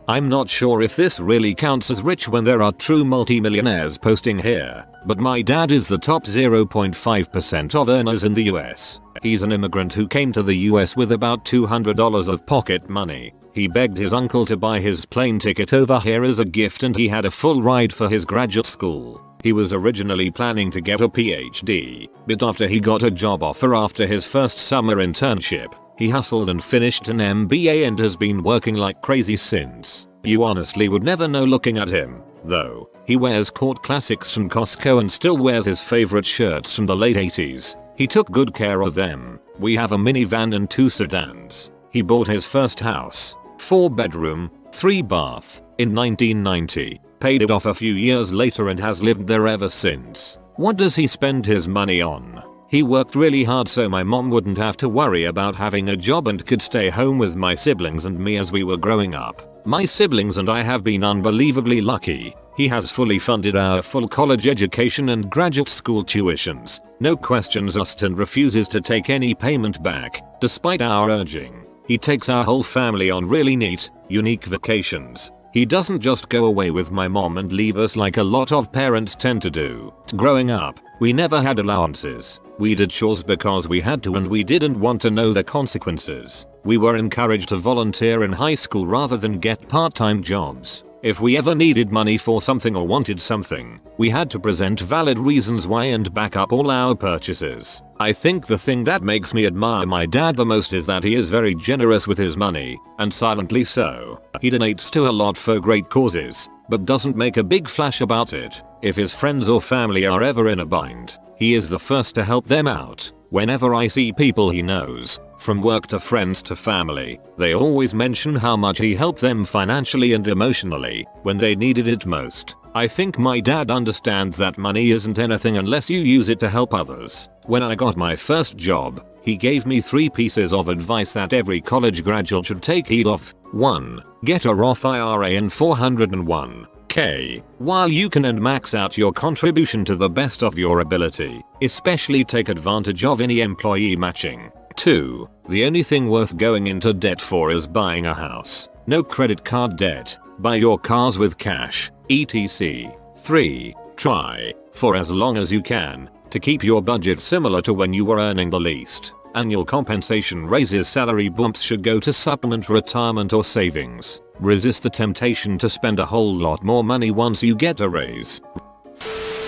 I'm not sure if this really counts as rich when there are true multimillionaires posting here, but my dad is the top 0.5% of earners in the US. He's an immigrant who came to the US with about $200 of pocket money. He begged his uncle to buy his plane ticket over here as a gift, and he had a full ride for his graduate school. He was originally planning to get a PhD, but after he got a job offer after his first summer internship, he hustled and finished an MBA and has been working like crazy since. You honestly would never know looking at him, though. He wears court classics from Costco and still wears his favorite shirts from the late 80s. He took good care of them. We have a minivan and 2 sedans. He bought his first house, 4 bedroom, 3 bath, in 1990, paid it off a few years later and has lived there ever since. What does he spend his money on? He worked really hard so my mom wouldn't have to worry about having a job and could stay home with my siblings and me as we were growing up. My siblings and I have been unbelievably lucky. He has fully funded our full college education and graduate school tuitions, no questions asked, and refuses to take any payment back, despite our urging. He takes our whole family on really neat, unique vacations. He doesn't just go away with my mom and leave us like a lot of parents tend to do. Growing up, we never had allowances. We did chores because we had to and we didn't want to know the consequences. We were encouraged to volunteer in high school rather than get part-time jobs. If we ever needed money for something or wanted something, we had to present valid reasons why and back up all our purchases. I think the thing that makes me admire my dad the most is that he is very generous with his money, and silently so. He donates to a lot for great causes, but doesn't make a big flash about it. If his friends or family are ever in a bind, he is the first to help them out. Whenever I see people he knows, from work to friends to family, they always mention how much he helped them financially and emotionally when they needed it most. I think my dad understands that money isn't anything unless you use it to help others. When I got my first job, he gave me 3 pieces of advice that every college graduate should take heed of. 1. Get a Roth IRA in 401k while you can and max out your contribution to the best of your ability. Especially take advantage of any employee matching. 2. The only thing worth going into debt for is buying a house. No credit card debt. Buy your cars with cash, etc. 3. Try, for as long as you can, to keep your budget similar to when you were earning the least. Annual compensation raises, salary bumps should go to supplement retirement or savings. Resist the temptation to spend a whole lot more money once you get a raise.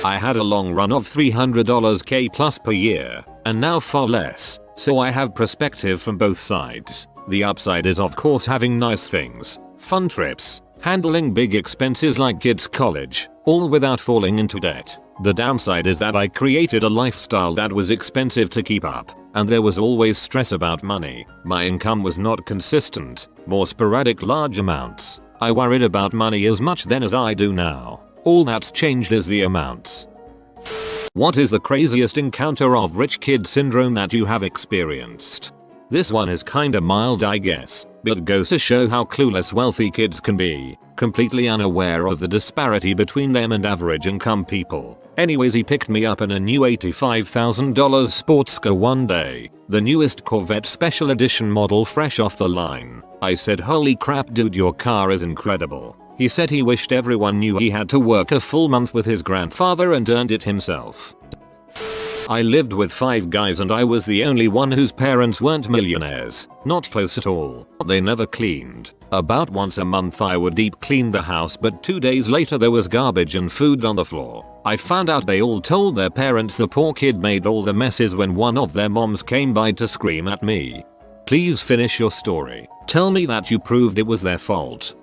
I had a long run of $300k plus per year, and now far less, so I have perspective from both sides. The upside is of course having nice things, fun trips, handling big expenses like kids' college, all without falling into debt. The downside is that I created a lifestyle that was expensive to keep up, and there was always stress about money. My income was not consistent, more sporadic large amounts. I worried about money as much then as I do now. All that's changed is the amounts. What is the craziest encounter of rich kid syndrome that you have experienced? This one is kinda mild I guess, but goes to show how clueless wealthy kids can be, completely unaware of the disparity between them and average income people. Anyways, he picked me up in a new $85,000 sports car one day, the newest Corvette special edition model fresh off the line. I said, holy crap dude, your car is incredible. He said he wished everyone knew he had to work a full month with his grandfather and earned it himself. I lived with 5 guys and I was the only one whose parents weren't millionaires. Not close at all. They never cleaned. About once a month I would deep clean the house, but 2 days later there was garbage and food on the floor. I found out they all told their parents the poor kid made all the messes when one of their moms came by to scream at me. Please finish your story. Tell me that you proved it was their fault.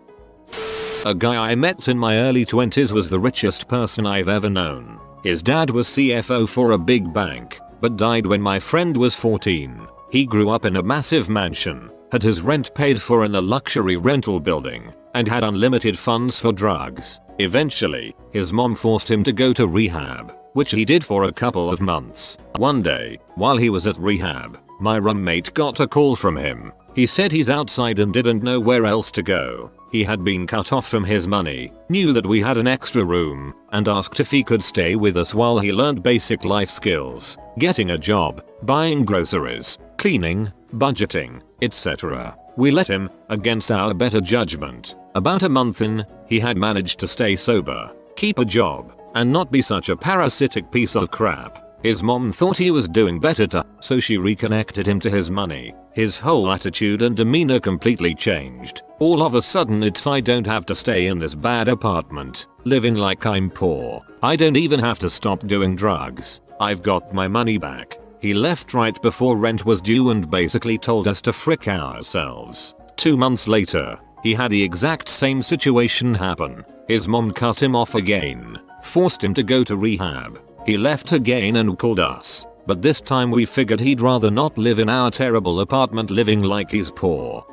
A guy I met in my early 20s was the richest person I've ever known. His dad was CFO for a big bank, but died when my friend was 14. He grew up in a massive mansion, had his rent paid for in a luxury rental building, and had unlimited funds for drugs. Eventually, his mom forced him to go to rehab, which he did for a couple of months. One day, while he was at rehab, my roommate got a call from him. He said he's outside and didn't know where else to go. He had been cut off from his money, knew that we had an extra room, and asked if he could stay with us while he learned basic life skills, getting a job, buying groceries, cleaning, budgeting, etc. We let him, against our better judgment. About a month in, he had managed to stay sober, keep a job, and not be such a parasitic piece of crap. His mom thought he was doing better so she reconnected him to his money. His whole attitude and demeanor completely changed. All of a sudden it's, I don't have to stay in this bad apartment, living like I'm poor. I don't even have to stop doing drugs. I've got my money back. He left right before rent was due and basically told us to frick ourselves. 2 months later, he had the exact same situation happen. His mom cut him off again, forced him to go to rehab. He left again and called us, but this time we figured he'd rather not live in our terrible apartment living like he's poor.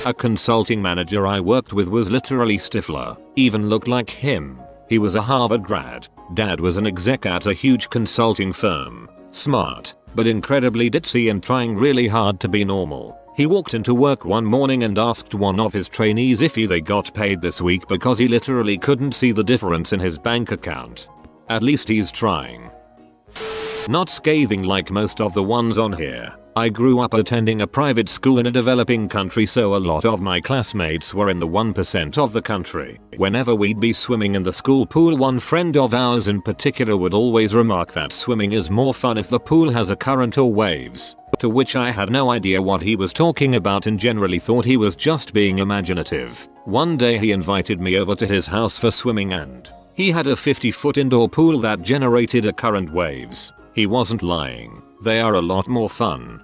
A consulting manager I worked with was literally Stifler, even looked like him. He was a Harvard grad, dad was an exec at a huge consulting firm. Smart, but incredibly ditzy and trying really hard to be normal. He walked into work one morning and asked one of his trainees if they got paid this week because he literally couldn't see the difference in his bank account. At least he's trying. Not scathing like most of the ones on here. I grew up attending a private school in a developing country, so a lot of my classmates were in the 1% of the country. Whenever we'd be swimming in the school pool, one friend of ours in particular would always remark that swimming is more fun if the pool has a current or waves. To which I had no idea what he was talking about and generally thought he was just being imaginative. One day he invited me over to his house for swimming and he had a 50-foot indoor pool that generated a current waves. He wasn't lying. They are a lot more fun.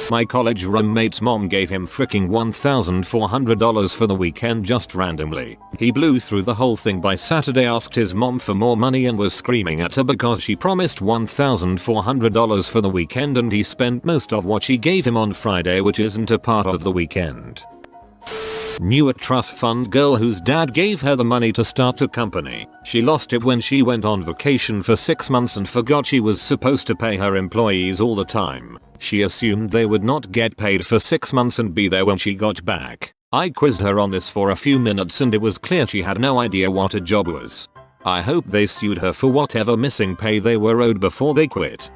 My college roommate's mom gave him fricking $1,400 for the weekend just randomly. He blew through the whole thing by Saturday, asked his mom for more money and was screaming at her because she promised $1,400 for the weekend and he spent most of what she gave him on Friday, which isn't a part of the weekend. Knew a trust fund girl whose dad gave her the money to start a company. She lost it when she went on vacation for 6 months and forgot she was supposed to pay her employees all the time. She assumed they would not get paid for 6 months and be there when she got back. I quizzed her on this for a few minutes and it was clear she had no idea what a job was. I hope they sued her for whatever missing pay they were owed before they quit.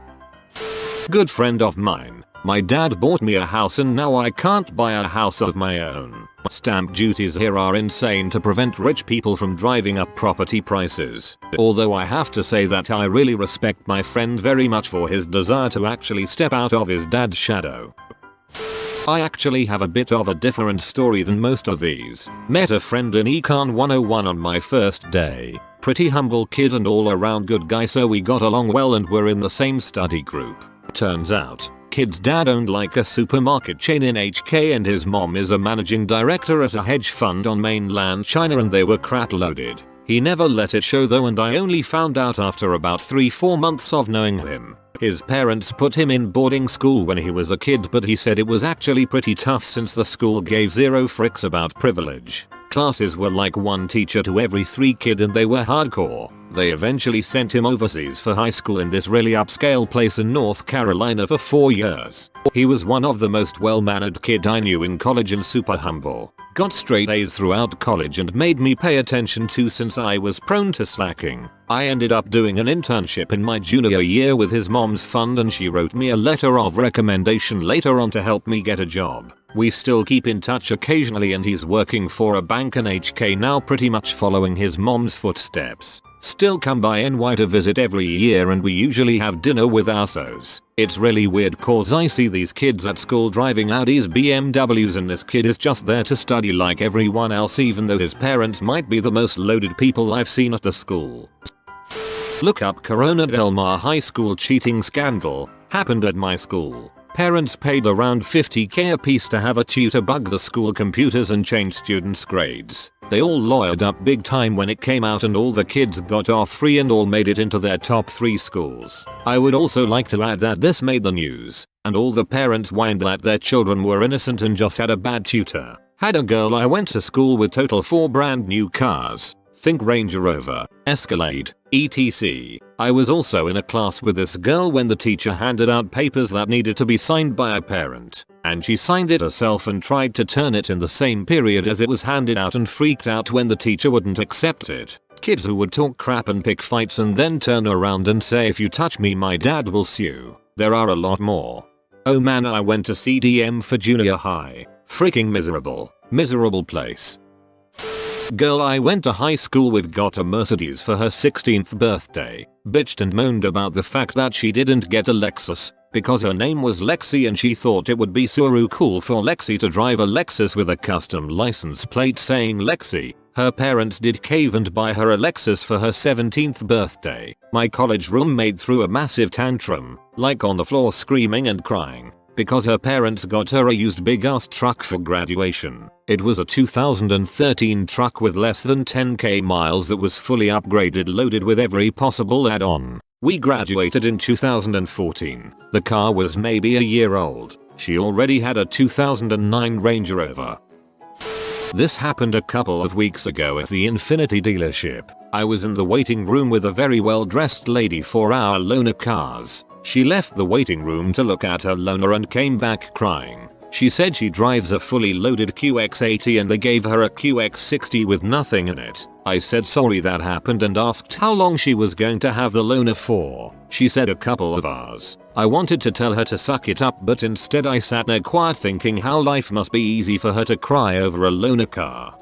Good friend of mine. My dad bought me a house and now I can't buy a house of my own. Stamp duties here are insane to prevent rich people from driving up property prices. Although I have to say that I really respect my friend very much for his desire to actually step out of his dad's shadow. I actually have a bit of a different story than most of these. Met a friend in Econ 101 on my first day. Pretty humble kid and all around good guy, so we got along well and were in the same study group. Turns out, kid's dad owned like a supermarket chain in HK and his mom is a managing director at a hedge fund on mainland China and they were crap loaded. He never let it show though and I only found out after about 3-4 months of knowing him. His parents put him in boarding school when he was a kid but he said it was actually pretty tough since the school gave zero fricks about privilege. Classes were like one teacher to every 3 kids and they were hardcore. They eventually sent him overseas for high school in this really upscale place in North Carolina for 4 years. He was one of the most well-mannered kid I knew in college and super humble. Got straight A's throughout college and made me pay attention to since I was prone to slacking. I ended up doing an internship in my junior year with his mom's fund and she wrote me a letter of recommendation later on to help me get a job. We still keep in touch occasionally and he's working for a bank in HK now, pretty much following his mom's footsteps. Still come by NY to visit every year and we usually have dinner with ourselves. It's really weird cause I see these kids at school driving Audis, BMWs and this kid is just there to study like everyone else even though his parents might be the most loaded people I've seen at the school. Look up Corona Del Mar High School cheating scandal. Happened at my school. Parents paid around $50,000 a piece to have a tutor bug the school computers and change students' grades. They all lawyered up big time when it came out and all the kids got off free and all made it into their top 3 schools. I would also like to add that this made the news, and all the parents whined that their children were innocent and just had a bad tutor. Had a girl I went to school with total 4 brand new cars. Think Range Rover, Escalade, etc. I was also in a class with this girl when the teacher handed out papers that needed to be signed by a parent, and she signed it herself and tried to turn it in the same period as it was handed out and freaked out when the teacher wouldn't accept it. Kids who would talk crap and pick fights and then turn around and say if you touch me my dad will sue. There are a lot more. Oh man, I went to CDM for junior high. Freaking miserable. Miserable place. Girl I went to high school with got a Mercedes for her 16th birthday. Bitched and moaned about the fact that she didn't get a Lexus because her name was Lexi and she thought it would be so cool for Lexi to drive a Lexus with a custom license plate saying Lexi. Her parents did cave and buy her a Lexus for her 17th birthday. My college roommate threw a massive tantrum, like on the floor screaming and crying, because her parents got her a used big ass truck for graduation. It was a 2013 truck with less than 10k miles that was fully upgraded, loaded with every possible add-on. We graduated in 2014. The car was maybe a year old. She already had a 2009 Range Rover. This happened a couple of weeks ago at the Infiniti dealership. I was in the waiting room with a very well-dressed lady for our loaner cars. She left the waiting room to look at her loaner and came back crying. She said she drives a fully loaded QX80 and they gave her a QX60 with nothing in it. I said sorry that happened and asked how long she was going to have the loaner for. She said a couple of hours. I wanted to tell her to suck it up but instead I sat there quiet thinking how life must be easy for her to cry over a loaner car.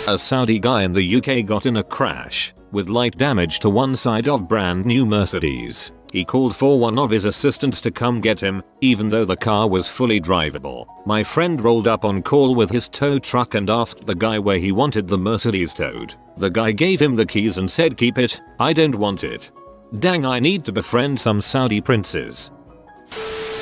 A Saudi guy in the UK got in a crash with light damage to one side of brand new Mercedes. He called for one of his assistants to come get him, even though the car was fully drivable. My friend rolled up on call with his tow truck and asked the guy where he wanted the Mercedes towed. The guy gave him the keys and said keep it, I don't want it. Dang, I need to befriend some Saudi princes.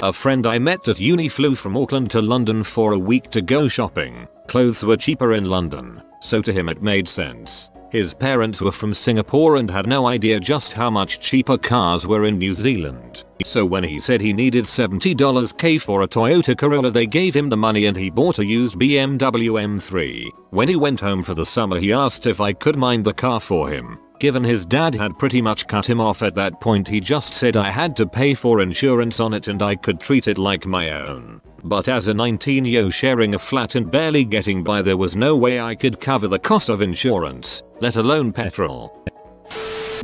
A friend I met at uni flew from Auckland to London for a week to go shopping. Clothes were cheaper in London, so to him it made sense. His parents were from Singapore and had no idea just how much cheaper cars were in New Zealand. So when he said he needed $70k for a Toyota Corolla, they gave him the money and he bought a used BMW M3. When he went home for the summer, he asked if I could mind the car for him. Given his dad had pretty much cut him off at that point, he just said I had to pay for insurance on it and I could treat it like my own. But as a 19-year-old sharing a flat and barely getting by, there was no way I could cover the cost of insurance, let alone petrol.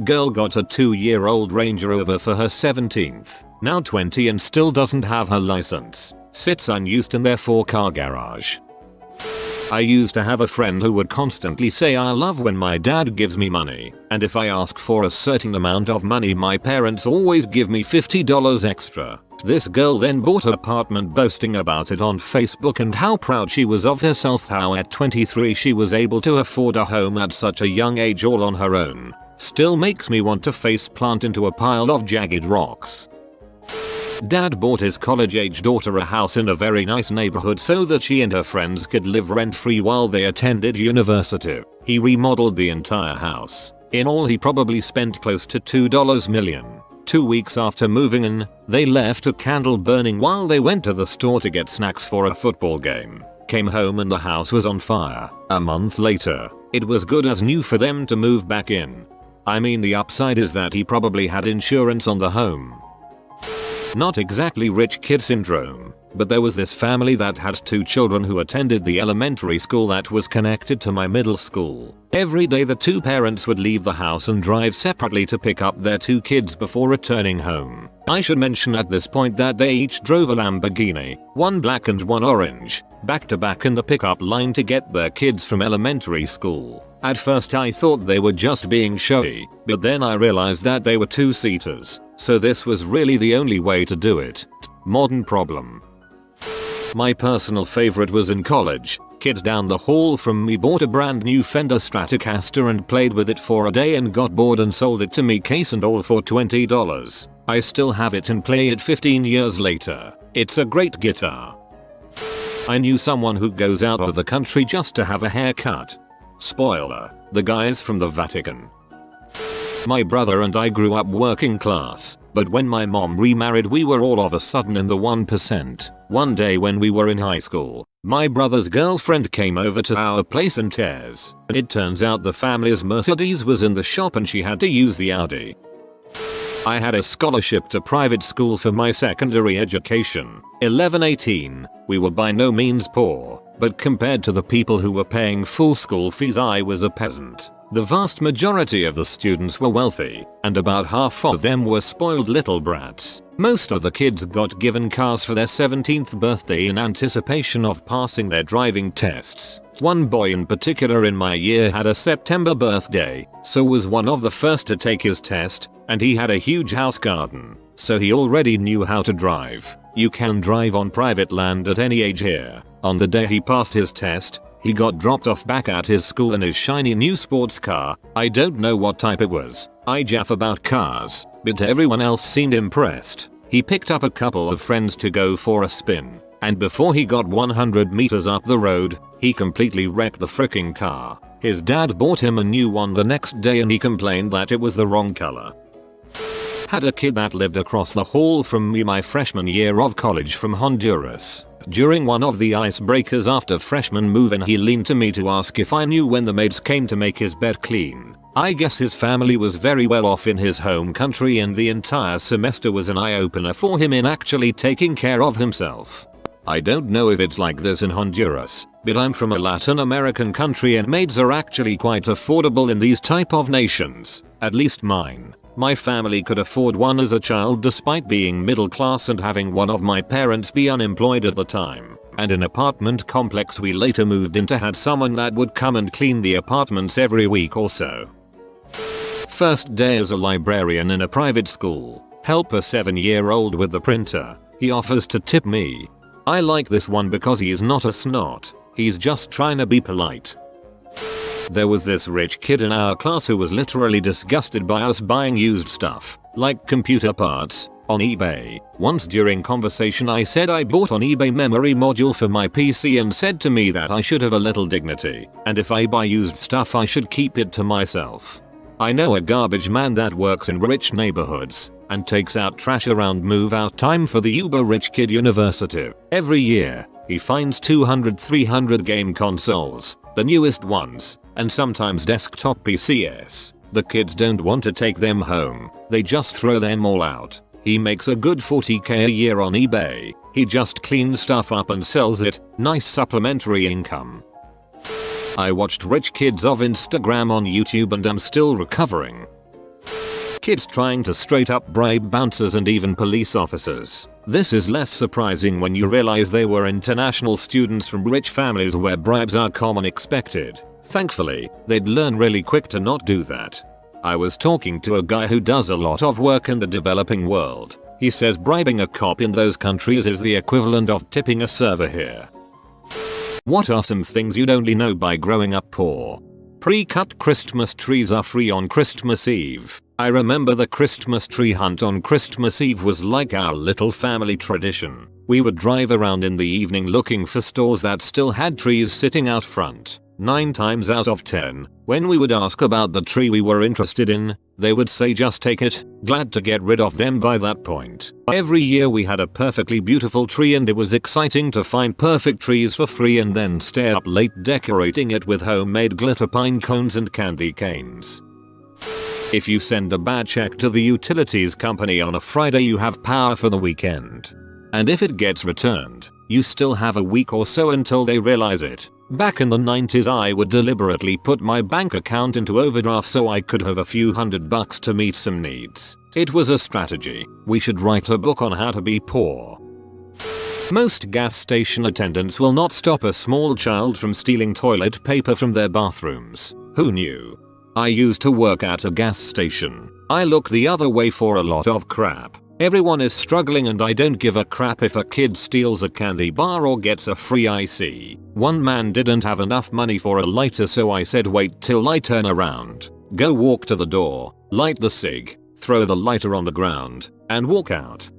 Girl got a 2-year-old Range Rover for her 17th, now 20 and still doesn't have her license. Sits unused in their 4-car garage. I used to have a friend who would constantly say I love when my dad gives me money, and if I ask for a certain amount of money my parents always give me $50 extra. This girl then bought an apartment, boasting about it on Facebook and how proud she was of herself, how at 23 she was able to afford a home at such a young age all on her own. Still makes me want to face plant into a pile of jagged rocks. Dad bought his college-age daughter a house in a very nice neighborhood so that she and her friends could live rent-free while they attended university. He remodeled the entire house. In all, he probably spent close to $2 million. 2 weeks after moving in, they left a candle burning while they went to the store to get snacks for a football game. Came home and the house was on fire. A month later, it was good as new for them to move back in. I mean, the upside is that he probably had insurance on the home. Not exactly rich kid syndrome, but there was this family that had 2 children who attended the elementary school that was connected to my middle school. Every day the 2 parents would leave the house and drive separately to pick up their 2 kids before returning home. I should mention at this point that they each drove a Lamborghini, one black and one orange, back to back in the pickup line to get their kids from elementary school. At first I thought they were just being showy, but then I realized that they were 2-seaters, so this was really the only way to do it. Modern problem. My personal favorite was in college. Kid down the hall from me bought a brand new Fender Stratocaster and played with it for a day and got bored and sold it to me, case and all, for $20. I still have it and play it 15 years later. It's a great guitar. I knew someone who goes out of the country just to have a haircut. Spoiler, the guy's from the Vatican. My brother and I grew up working class, but when my mom remarried we were all of a sudden in the 1%. One day when we were in high school, my brother's girlfriend came over to our place and tears. It turns out the family's Mercedes was in the shop and she had to use the Audi. I had a scholarship to private school for my secondary education. 11-18, we were by no means poor, but compared to the people who were paying full school fees I was a peasant. The vast majority of the students were wealthy, and about half of them were spoiled little brats. Most of the kids got given cars for their 17th birthday in anticipation of passing their driving tests. One boy in particular in my year had a September birthday, so was one of the first to take his test, and he had a huge house garden, so he already knew how to drive. You can drive on private land at any age here. On the day he passed his test, he got dropped off back at his school in his shiny new sports car. I don't know what type it was. I jaff about cars, but everyone else seemed impressed. He picked up a couple of friends to go for a spin, and before he got 100 meters up the road, he completely wrecked the fricking car. His dad bought him a new one the next day and he complained that it was the wrong color. Had a kid that lived across the hall from me my freshman year of college from Honduras. During one of the icebreakers after freshman move-in, he leaned to me to ask if I knew when the maids came to make his bed clean. I guess his family was very well off in his home country and the entire semester was an eye-opener for him in actually taking care of himself. I don't know if it's like this in Honduras, but I'm from a Latin American country and maids are actually quite affordable in these type of nations, at least mine. My family could afford one as a child despite being middle class and having one of my parents be unemployed at the time. And an apartment complex we later moved into had someone that would come and clean the apartments every week or so. First day as a librarian in a private school. Help a 7-year-old with the printer. He offers to tip me. I like this one because he is not a snot. He's just trying to be polite. There was this rich kid in our class who was literally disgusted by us buying used stuff, like computer parts, On eBay. Once during conversation I said I bought on eBay memory module for my PC and said to me that I should have a little dignity, and if I buy used stuff I should keep it to myself. I know a garbage man that works in rich neighborhoods and takes out trash around move out time for the uber rich kid university. Every year, he finds 200-300 game consoles, the newest ones, and sometimes desktop PCs. The kids don't want to take them home, they just throw them all out. He makes a good $40k a year on eBay. He just cleans stuff up and sells it. Nice supplementary income. I watched rich kids of Instagram on YouTube and I'm still recovering. Kids trying to straight up bribe bouncers and even police officers. This is less surprising when you realize they were international students from rich families where bribes are common expected. Thankfully, they'd learn really quick to not do that. I was talking to a guy who does a lot of work in the developing world. He says bribing a cop in those countries is the equivalent of tipping a server here. What are some things you'd only know by growing up poor? Pre-cut Christmas trees are free on Christmas Eve. I remember the Christmas tree hunt on Christmas Eve was like our little family tradition. We would drive around in the evening looking for stores that still had trees sitting out front. 9 times out of 10, when we would ask about the tree we were interested in, they would say just take it, glad to get rid of them by that point. Every year we had a perfectly beautiful tree and it was exciting to find perfect trees for free and then stay up late decorating it with homemade glitter pine cones and candy canes. If you send a bad check to the utilities company on a Friday you have power for the weekend. And if it gets returned, you still have a week or so until they realize it. Back in the 90s I would deliberately put my bank account into overdraft so I could have a few $100 to meet some needs. It was a strategy. We should write a book on how to be poor. Most gas station attendants will not stop a small child from stealing toilet paper from their bathrooms. Who knew? I used to work at a gas station. I look the other way for a lot of crap. Everyone is struggling and I don't give a crap if a kid steals a candy bar or gets a free IC. One man didn't have enough money for a lighter so I said wait till I turn around. Go walk to the door, light the cig, throw the lighter on the ground, and walk out.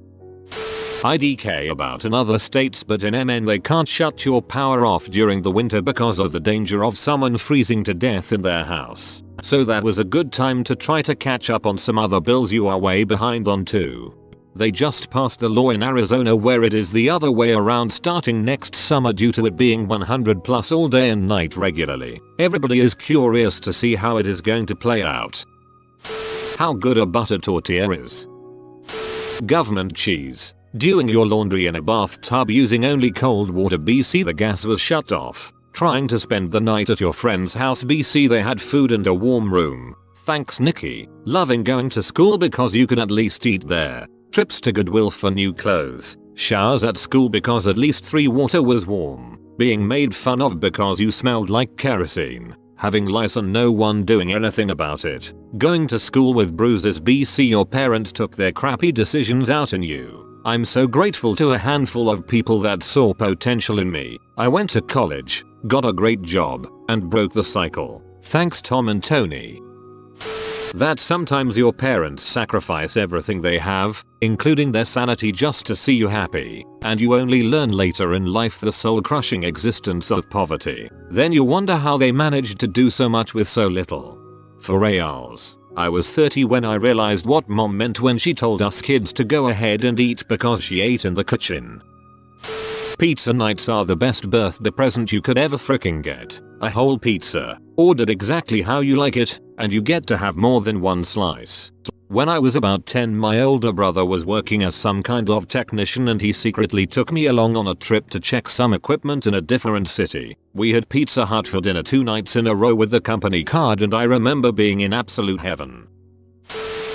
IDK about in other states but in MN they can't shut your power off during the winter because of the danger of someone freezing to death in their house. So that was a good time to try to catch up on some other bills you are way behind on too. They just passed the law in Arizona where it is the other way around starting next summer due to it being 100 plus all day and night regularly. Everybody is curious to see how it is going to play out. How good a butter tortilla is. Government cheese. Doing your laundry in a bathtub using only cold water BC the gas was shut off. Trying to spend the night at your friend's house BC they had food and a warm room. Thanks Nikki. Loving going to school because you can at least eat there. Trips to Goodwill for new clothes. Showers at school because at least 3 water was warm. Being made fun of because you smelled like kerosene. Having lice and no one doing anything about it. Going to school with bruises BC your parents took their crappy decisions out on you. I'm so grateful to a handful of people that saw potential in me. I went to college, got a great job, and broke the cycle. Thanks Tom and Tony. That sometimes your parents sacrifice everything they have, including their sanity just to see you happy, and you only learn later in life the soul-crushing existence of poverty. Then you wonder how they managed to do so much with so little. For reals, I was 30 when I realized what mom meant when she told us kids to go ahead and eat because she ate in the kitchen. Pizza nights are the best birthday present you could ever fricking get. A whole pizza, ordered exactly how you like it, and you get to have more than one slice. When I was about 10 my older brother was working as some kind of technician and he secretly took me along on a trip to check some equipment in a different city. We had Pizza Hut for dinner 2 nights in a row with the company card and I remember being in absolute heaven.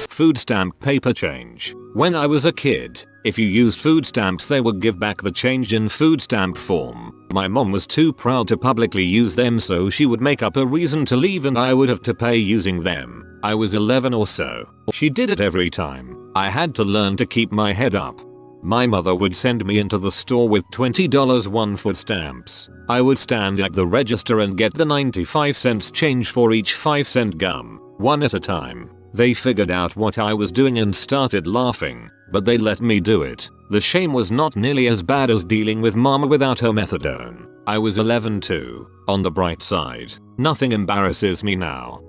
Food stamp paper change. When I was a kid, if you used food stamps they would give back the change in food stamp form. My mom was too proud to publicly use them so she would make up a reason to leave and I would have to pay using them. I was 11 or so. She did it every time. I had to learn to keep my head up. My mother would send me into the store with $20 1-foot stamps. I would stand at the register and get the 95 cents change for each 5-cent gum, one at a time. They figured out what I was doing and started laughing. but they let me do it. The shame was not nearly as bad as dealing with mama without her methadone. I was 11 too. On the bright side, nothing embarrasses me now.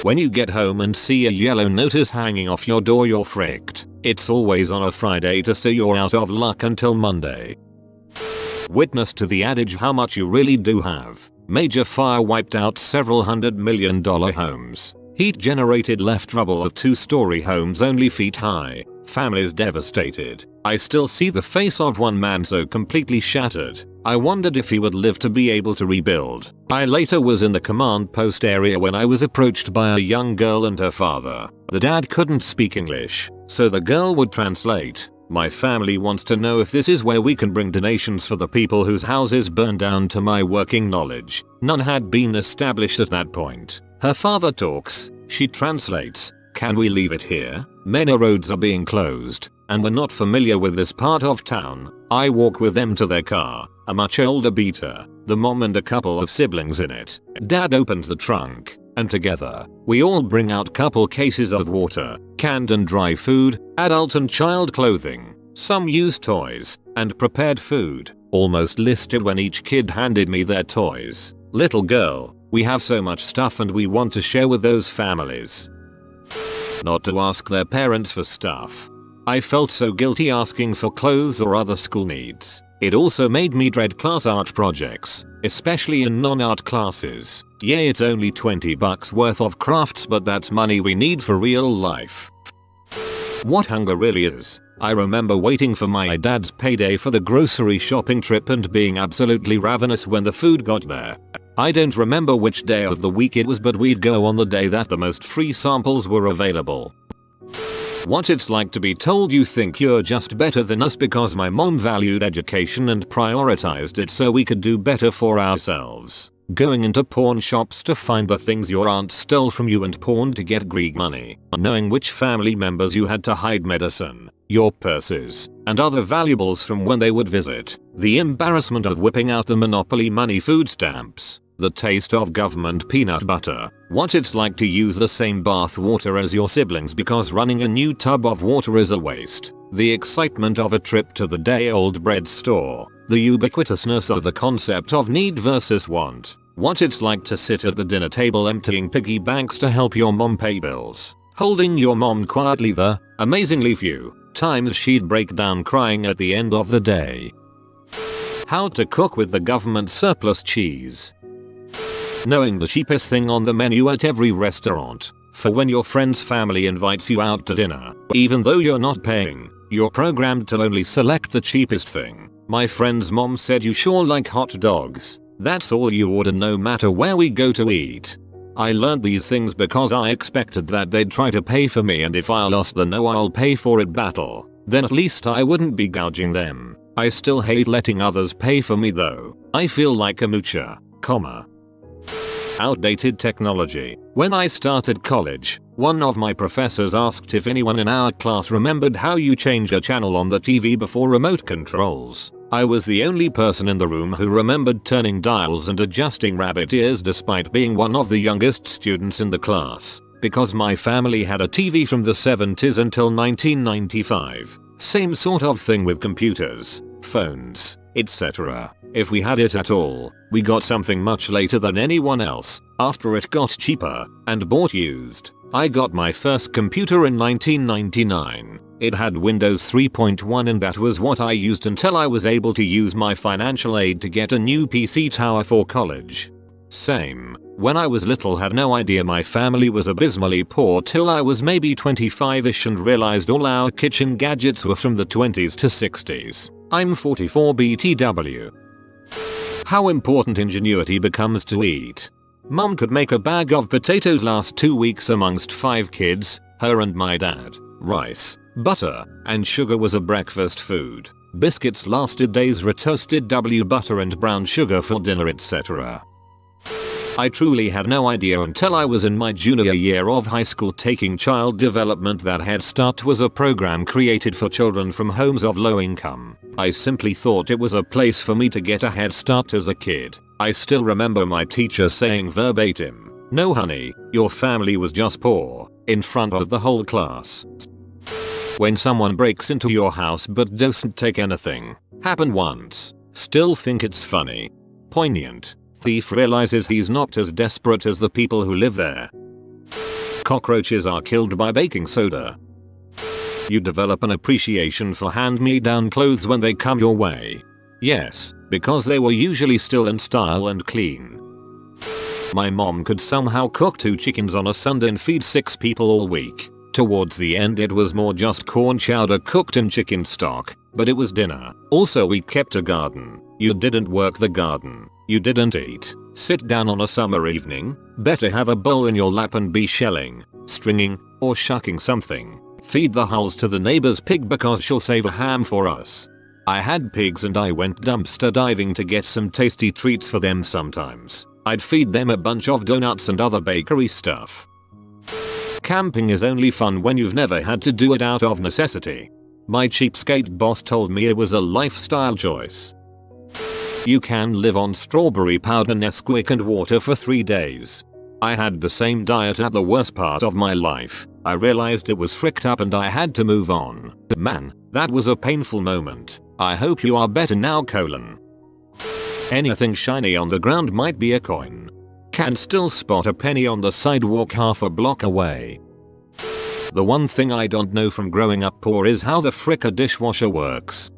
When you get home and see a yellow notice hanging off your door, you're fricked. It's always on a Friday to say you're out of luck until Monday. Witness to the adage how much you really do have. Major fire wiped out several $100 million homes. Heat generated left rubble of 2-story homes only feet high. Families devastated. I still see the face of one man so completely shattered. I wondered if he would live to be able to rebuild. I later was in the command post area when I was approached by a young girl and her father. The dad couldn't speak English, so the girl would translate. My family wants to know if this is where we can bring donations for the people whose houses burned down. To my working knowledge, none had been established at that point. Her father talks, she translates. Can we leave it here? Many roads are being closed, and we're not familiar with this part of town. I walk with them to their car, a much older Beater, the mom and a couple of siblings in it. Dad opens the trunk, and together, we all bring out couple cases of water, canned and dry food, adult and child clothing, some used toys, and prepared food, almost listed when each kid handed me their toys. Little girl, we have so much stuff and we want to share with those families. Not to ask their parents for stuff. I felt so guilty asking for clothes or other school needs. It also made me dread class art projects, especially in non-art classes. Yeah, it's only $20 worth of crafts, but that's money we need for real life. What hunger really is. I remember waiting for my dad's payday for the grocery shopping trip and being absolutely ravenous when the food got there. I don't remember which day of the week it was, but we'd go on the day that the most free samples were available. What it's like to be told you think you're just better than us because my mom valued education and prioritized it so we could do better for ourselves. Going into pawn shops to find the things your aunt stole from you and pawned to get Greek money. Knowing which family members you had to hide medicine, your purses, and other valuables from when they would visit. The embarrassment of whipping out the Monopoly money food stamps. The taste of government peanut butter. What it's like to use the same bath water as your siblings because running a new tub of water is a waste. The excitement of a trip to the day-old bread store. The ubiquitousness of the concept of need versus want. What it's like to sit at the dinner table emptying piggy banks to help your mom pay bills. Holding your mom quietly the amazingly few times she'd break down crying at the end of the day. How to cook with the government surplus cheese. Knowing the cheapest thing on the menu at every restaurant. For when your friend's family invites you out to dinner, even though you're not paying, you're programmed to only select the cheapest thing. My friend's mom said you sure like hot dogs. That's all you order no matter where we go to eat. I learned these things because I expected that they'd try to pay for me, and if I lost the no I'll pay for it battle, then at least I wouldn't be gouging them. I still hate letting others pay for me though. I feel like a moocher, Outdated technology. When I started college, one of my professors asked if anyone in our class remembered how you change a channel on the TV before remote controls. I was the only person in the room who remembered turning dials and adjusting rabbit ears despite being one of the youngest students in the class, because my family had a TV from the 70s until 1995. Same sort of thing with computers, phones, etc. If we had it at all, we got something much later than anyone else, after it got cheaper, and bought used. I got my first computer in 1999. It had Windows 3.1 and that was what I used until I was able to use my financial aid to get a new PC tower for college. Same. When I was little had no idea my family was abysmally poor till I was maybe 25ish and realized all our kitchen gadgets were from the 20s to 60s. I'm 44 BTW. How important ingenuity becomes to eat. Mom could make a bag of potatoes last 2 weeks amongst 5 kids, her and my dad. Rice, butter, and sugar was a breakfast food. Biscuits lasted days, retoasted butter and brown sugar for dinner, etc. I truly had no idea until I was in my junior year of high school taking child development that Head Start was a program created for children from homes of low income. I simply thought it was a place for me to get a head start as a kid. I still remember my teacher saying verbatim, "No honey, your family was just poor," in front of the whole class. When someone breaks into your house but doesn't take anything. Happened once. Still think it's funny. Poignant. Thief realizes he's not as desperate as the people who live there. Cockroaches are killed by baking soda. You develop an appreciation for hand-me-down clothes when they come your way. Yes, because they were usually still in style and clean. My mom could somehow cook 2 chickens on a Sunday and feed 6 people all week. Towards the end it was more just corn chowder cooked in chicken stock, but it was dinner. Also we kept a garden. You didn't work the garden. You didn't eat. Sit down on a summer evening. Better have a bowl in your lap and be shelling, stringing, or shucking something. Feed the hulls to the neighbor's pig because she'll save a ham for us. I had pigs and I went dumpster diving to get some tasty treats for them sometimes. I'd feed them a bunch of donuts and other bakery stuff. Camping is only fun when you've never had to do it out of necessity. My cheapskate boss told me it was a lifestyle choice. You can live on strawberry powder, Nesquik and water for 3 days. I had the same diet at the worst part of my life. I realized it was fricked up and I had to move on. Man, that was a painful moment. I hope you are better now, colon. Anything shiny on the ground might be a coin. Can still spot a penny on the sidewalk half a block away. The one thing I don't know from growing up poor is how the frick a dishwasher works.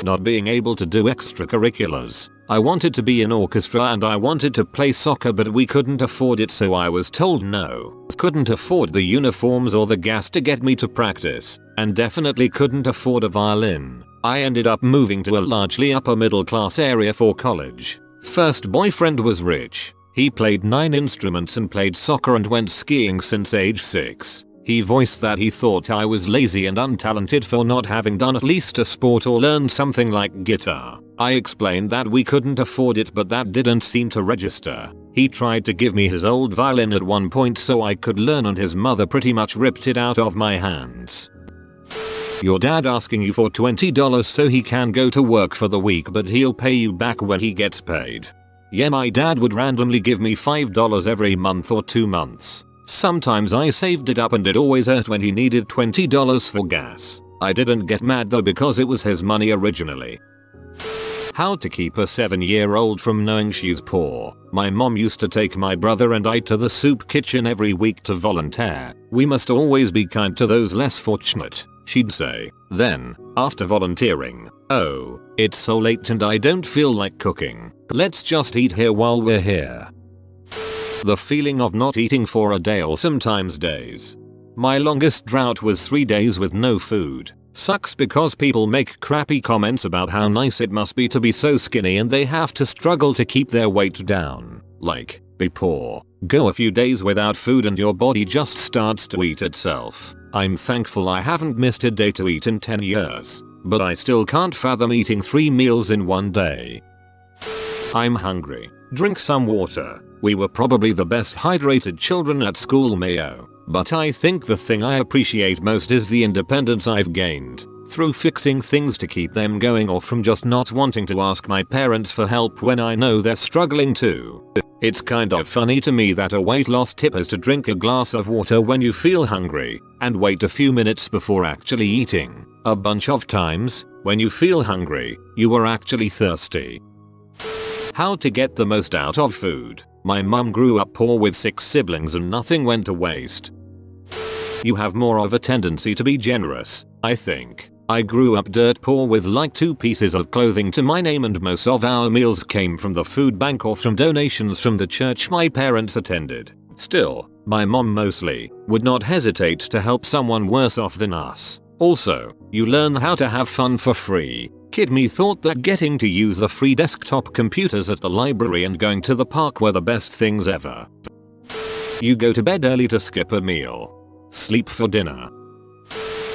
Not being able to do extracurriculars. I wanted to be in orchestra and I wanted to play soccer but we couldn't afford it, so I was told no. Couldn't afford the uniforms or the gas to get me to practice, and definitely couldn't afford a violin. I ended up moving to a largely upper middle class area for college. First boyfriend was rich. He played 9 instruments and played soccer and went skiing since age 6. He voiced that he thought I was lazy and untalented for not having done at least a sport or learned something like guitar. I explained that we couldn't afford it, but that didn't seem to register. He tried to give me his old violin at one point so I could learn and his mother pretty much ripped it out of my hands. Your dad asking you for $20 so he can go to work for the week but he'll pay you back when he gets paid. Yeah, my dad would randomly give me $5 every month or 2 months. Sometimes I saved it up and it always hurt when he needed $20 for gas. I didn't get mad though because it was his money originally. How to keep a 7-year-old from knowing she's poor. My mom used to take my brother and I to the soup kitchen every week to volunteer. We must always be kind to those less fortunate, she'd say. Then, after volunteering, oh, it's so late and I don't feel like cooking. Let's just eat here while we're here. The feeling of not eating for a day or sometimes days. My longest drought was 3 days with no food. Sucks because people make crappy comments about how nice it must be to be so skinny and they have to struggle to keep their weight down. Like, be poor. Go a few days without food and your body just starts to eat itself. I'm thankful I haven't missed a day to eat in 10 years. But I still can't fathom eating 3 meals in one day. I'm hungry. Drink some water. We were probably the best hydrated children at school, Mayo. But I think the thing I appreciate most is the independence I've gained through fixing things to keep them going or from just not wanting to ask my parents for help when I know they're struggling too. It's kind of funny to me that a weight loss tip is to drink a glass of water when you feel hungry and wait a few minutes before actually eating. A bunch of times, when you feel hungry, you are actually thirsty. How to get the most out of food. My mum grew up poor with 6 siblings and nothing went to waste. You have more of a tendency to be generous, I think. I grew up dirt poor with like 2 pieces of clothing to my name and most of our meals came from the food bank or from donations from the church my parents attended. Still, my mom mostly would not hesitate to help someone worse off than us. Also, you learn how to have fun for free. Kid me thought that getting to use the free desktop computers at the library and going to the park were the best things ever. You go to bed early to skip a meal. Sleep for dinner.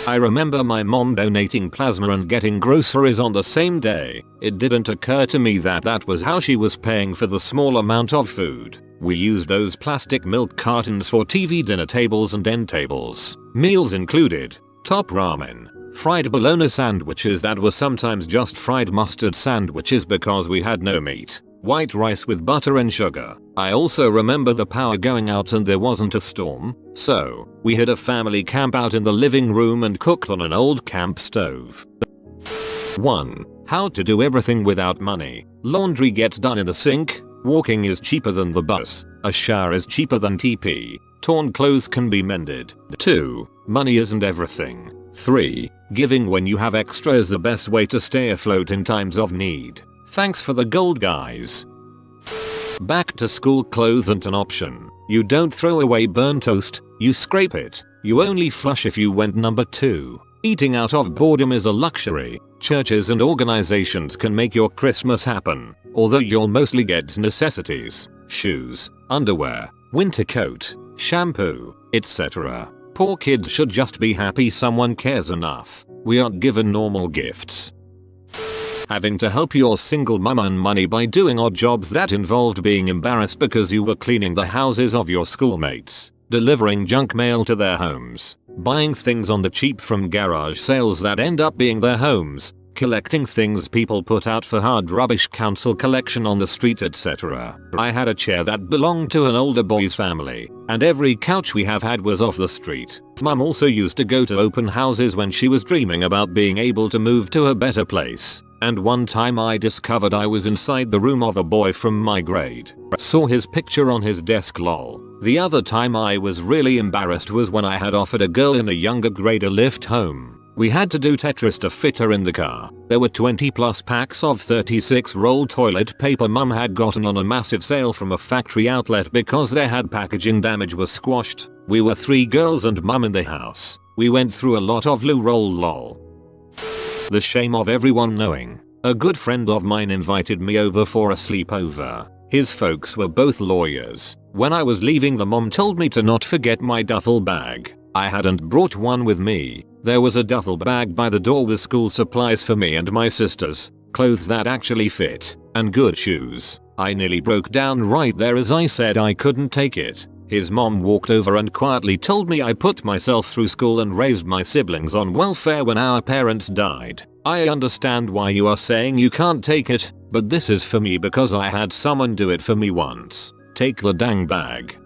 I remember my mom donating plasma and getting groceries on the same day. It didn't occur to me that that was how she was paying for the small amount of food. We used those plastic milk cartons for TV dinner tables and end tables. Meals included top ramen, fried bologna sandwiches that were sometimes just fried mustard sandwiches because we had no meat, White rice with butter and sugar. I also remember the power going out and there wasn't a storm, so we had a family camp out in the living room and cooked on an old camp stove. 1. How to do everything without money. Laundry gets done in the sink, walking is cheaper than the bus, a shower is cheaper than TP, torn clothes can be mended. 2. Money isn't everything. 3. Giving when you have extra is the best way to stay afloat in times of need. Thanks for the gold, guys. Back to school clothes aren't an option. You don't throw away burnt toast, you scrape it. You only flush if you went number 2. Eating out of boredom is a luxury. Churches and organizations can make your Christmas happen, although you'll mostly get necessities, shoes, underwear, winter coat, shampoo, etc. Poor kids should just be happy someone cares enough. We aren't given normal gifts. Having to help your single mum earn money by doing odd jobs that involved being embarrassed because you were cleaning the houses of your schoolmates, delivering junk mail to their homes, buying things on the cheap from garage sales that end up being their homes, collecting things people put out for hard rubbish council collection on the street, etc. I had a chair that belonged to an older boy's family, and every couch we have had was off the street. Mum also used to go to open houses when she was dreaming about being able to move to a better place. And one time I discovered I was inside the room of a boy from my grade. Saw his picture on his desk, lol. The other time I was really embarrassed was when I had offered a girl in a younger grade a lift home. We had to do Tetris to fit her in the car. There were 20 plus packs of 36 roll toilet paper Mum had gotten on a massive sale from a factory outlet because they had packaging damage was squashed. We were 3 girls and Mum in the house. We went through a lot of loo roll, lol. The shame of everyone knowing. A good friend of mine invited me over for a sleepover. His folks were both lawyers. When I was leaving, the mom told me to not forget my duffel bag. I hadn't brought one with me. There was a duffel bag by the door with school supplies for me and my sisters, clothes that actually fit, and good shoes. I nearly broke down right there as I said I couldn't take it. His mom walked over and quietly told me I put myself through school and raised my siblings on welfare when our parents died. I understand why you are saying you can't take it, but this is for me because I had someone do it for me once. Take the dang bag.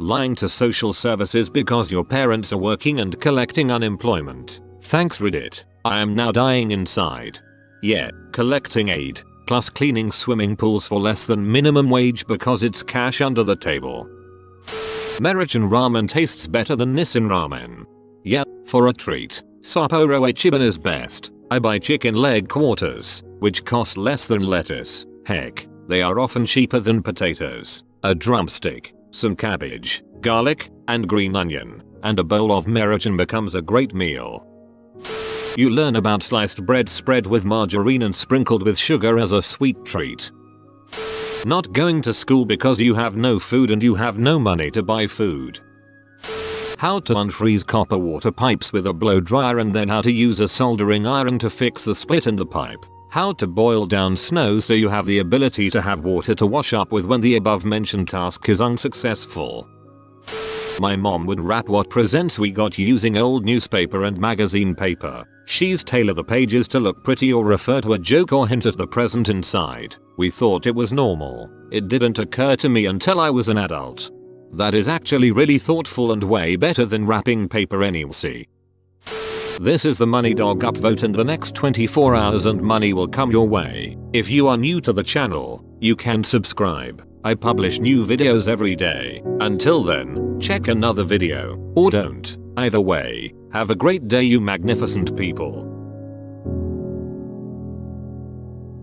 Lying to social services because your parents are working and collecting unemployment. Thanks Reddit. I am now dying inside. Yeah, collecting aid, plus cleaning swimming pools for less than minimum wage because it's cash under the table. American ramen tastes better than Nissin ramen. Yeah, for a treat. Sapporo Ichiban is best. I buy chicken leg quarters, which cost less than lettuce. Heck, they are often cheaper than potatoes. A drumstick, some cabbage, garlic, and green onion, and a bowl of American becomes a great meal. You learn about sliced bread spread with margarine and sprinkled with sugar as a sweet treat. Not going to school because you have no food and you have no money to buy food. How to unfreeze copper water pipes with a blow dryer and then how to use a soldering iron to fix the split in the pipe. How to boil down snow so you have the ability to have water to wash up with when the above mentioned task is unsuccessful. My mom would wrap what presents we got using old newspaper and magazine paper. She's tailor the pages to look pretty or refer to a joke or hint at the present inside. We thought it was normal. It didn't occur to me until I was an adult. That is actually really thoughtful and way better than wrapping paper anyway. This is the Money Dog upvote in the next 24 hours and money will come your way. If you are new to the channel, you can subscribe. I publish new videos every day. Until then, check another video, or don't. Either way, have a great day you magnificent people.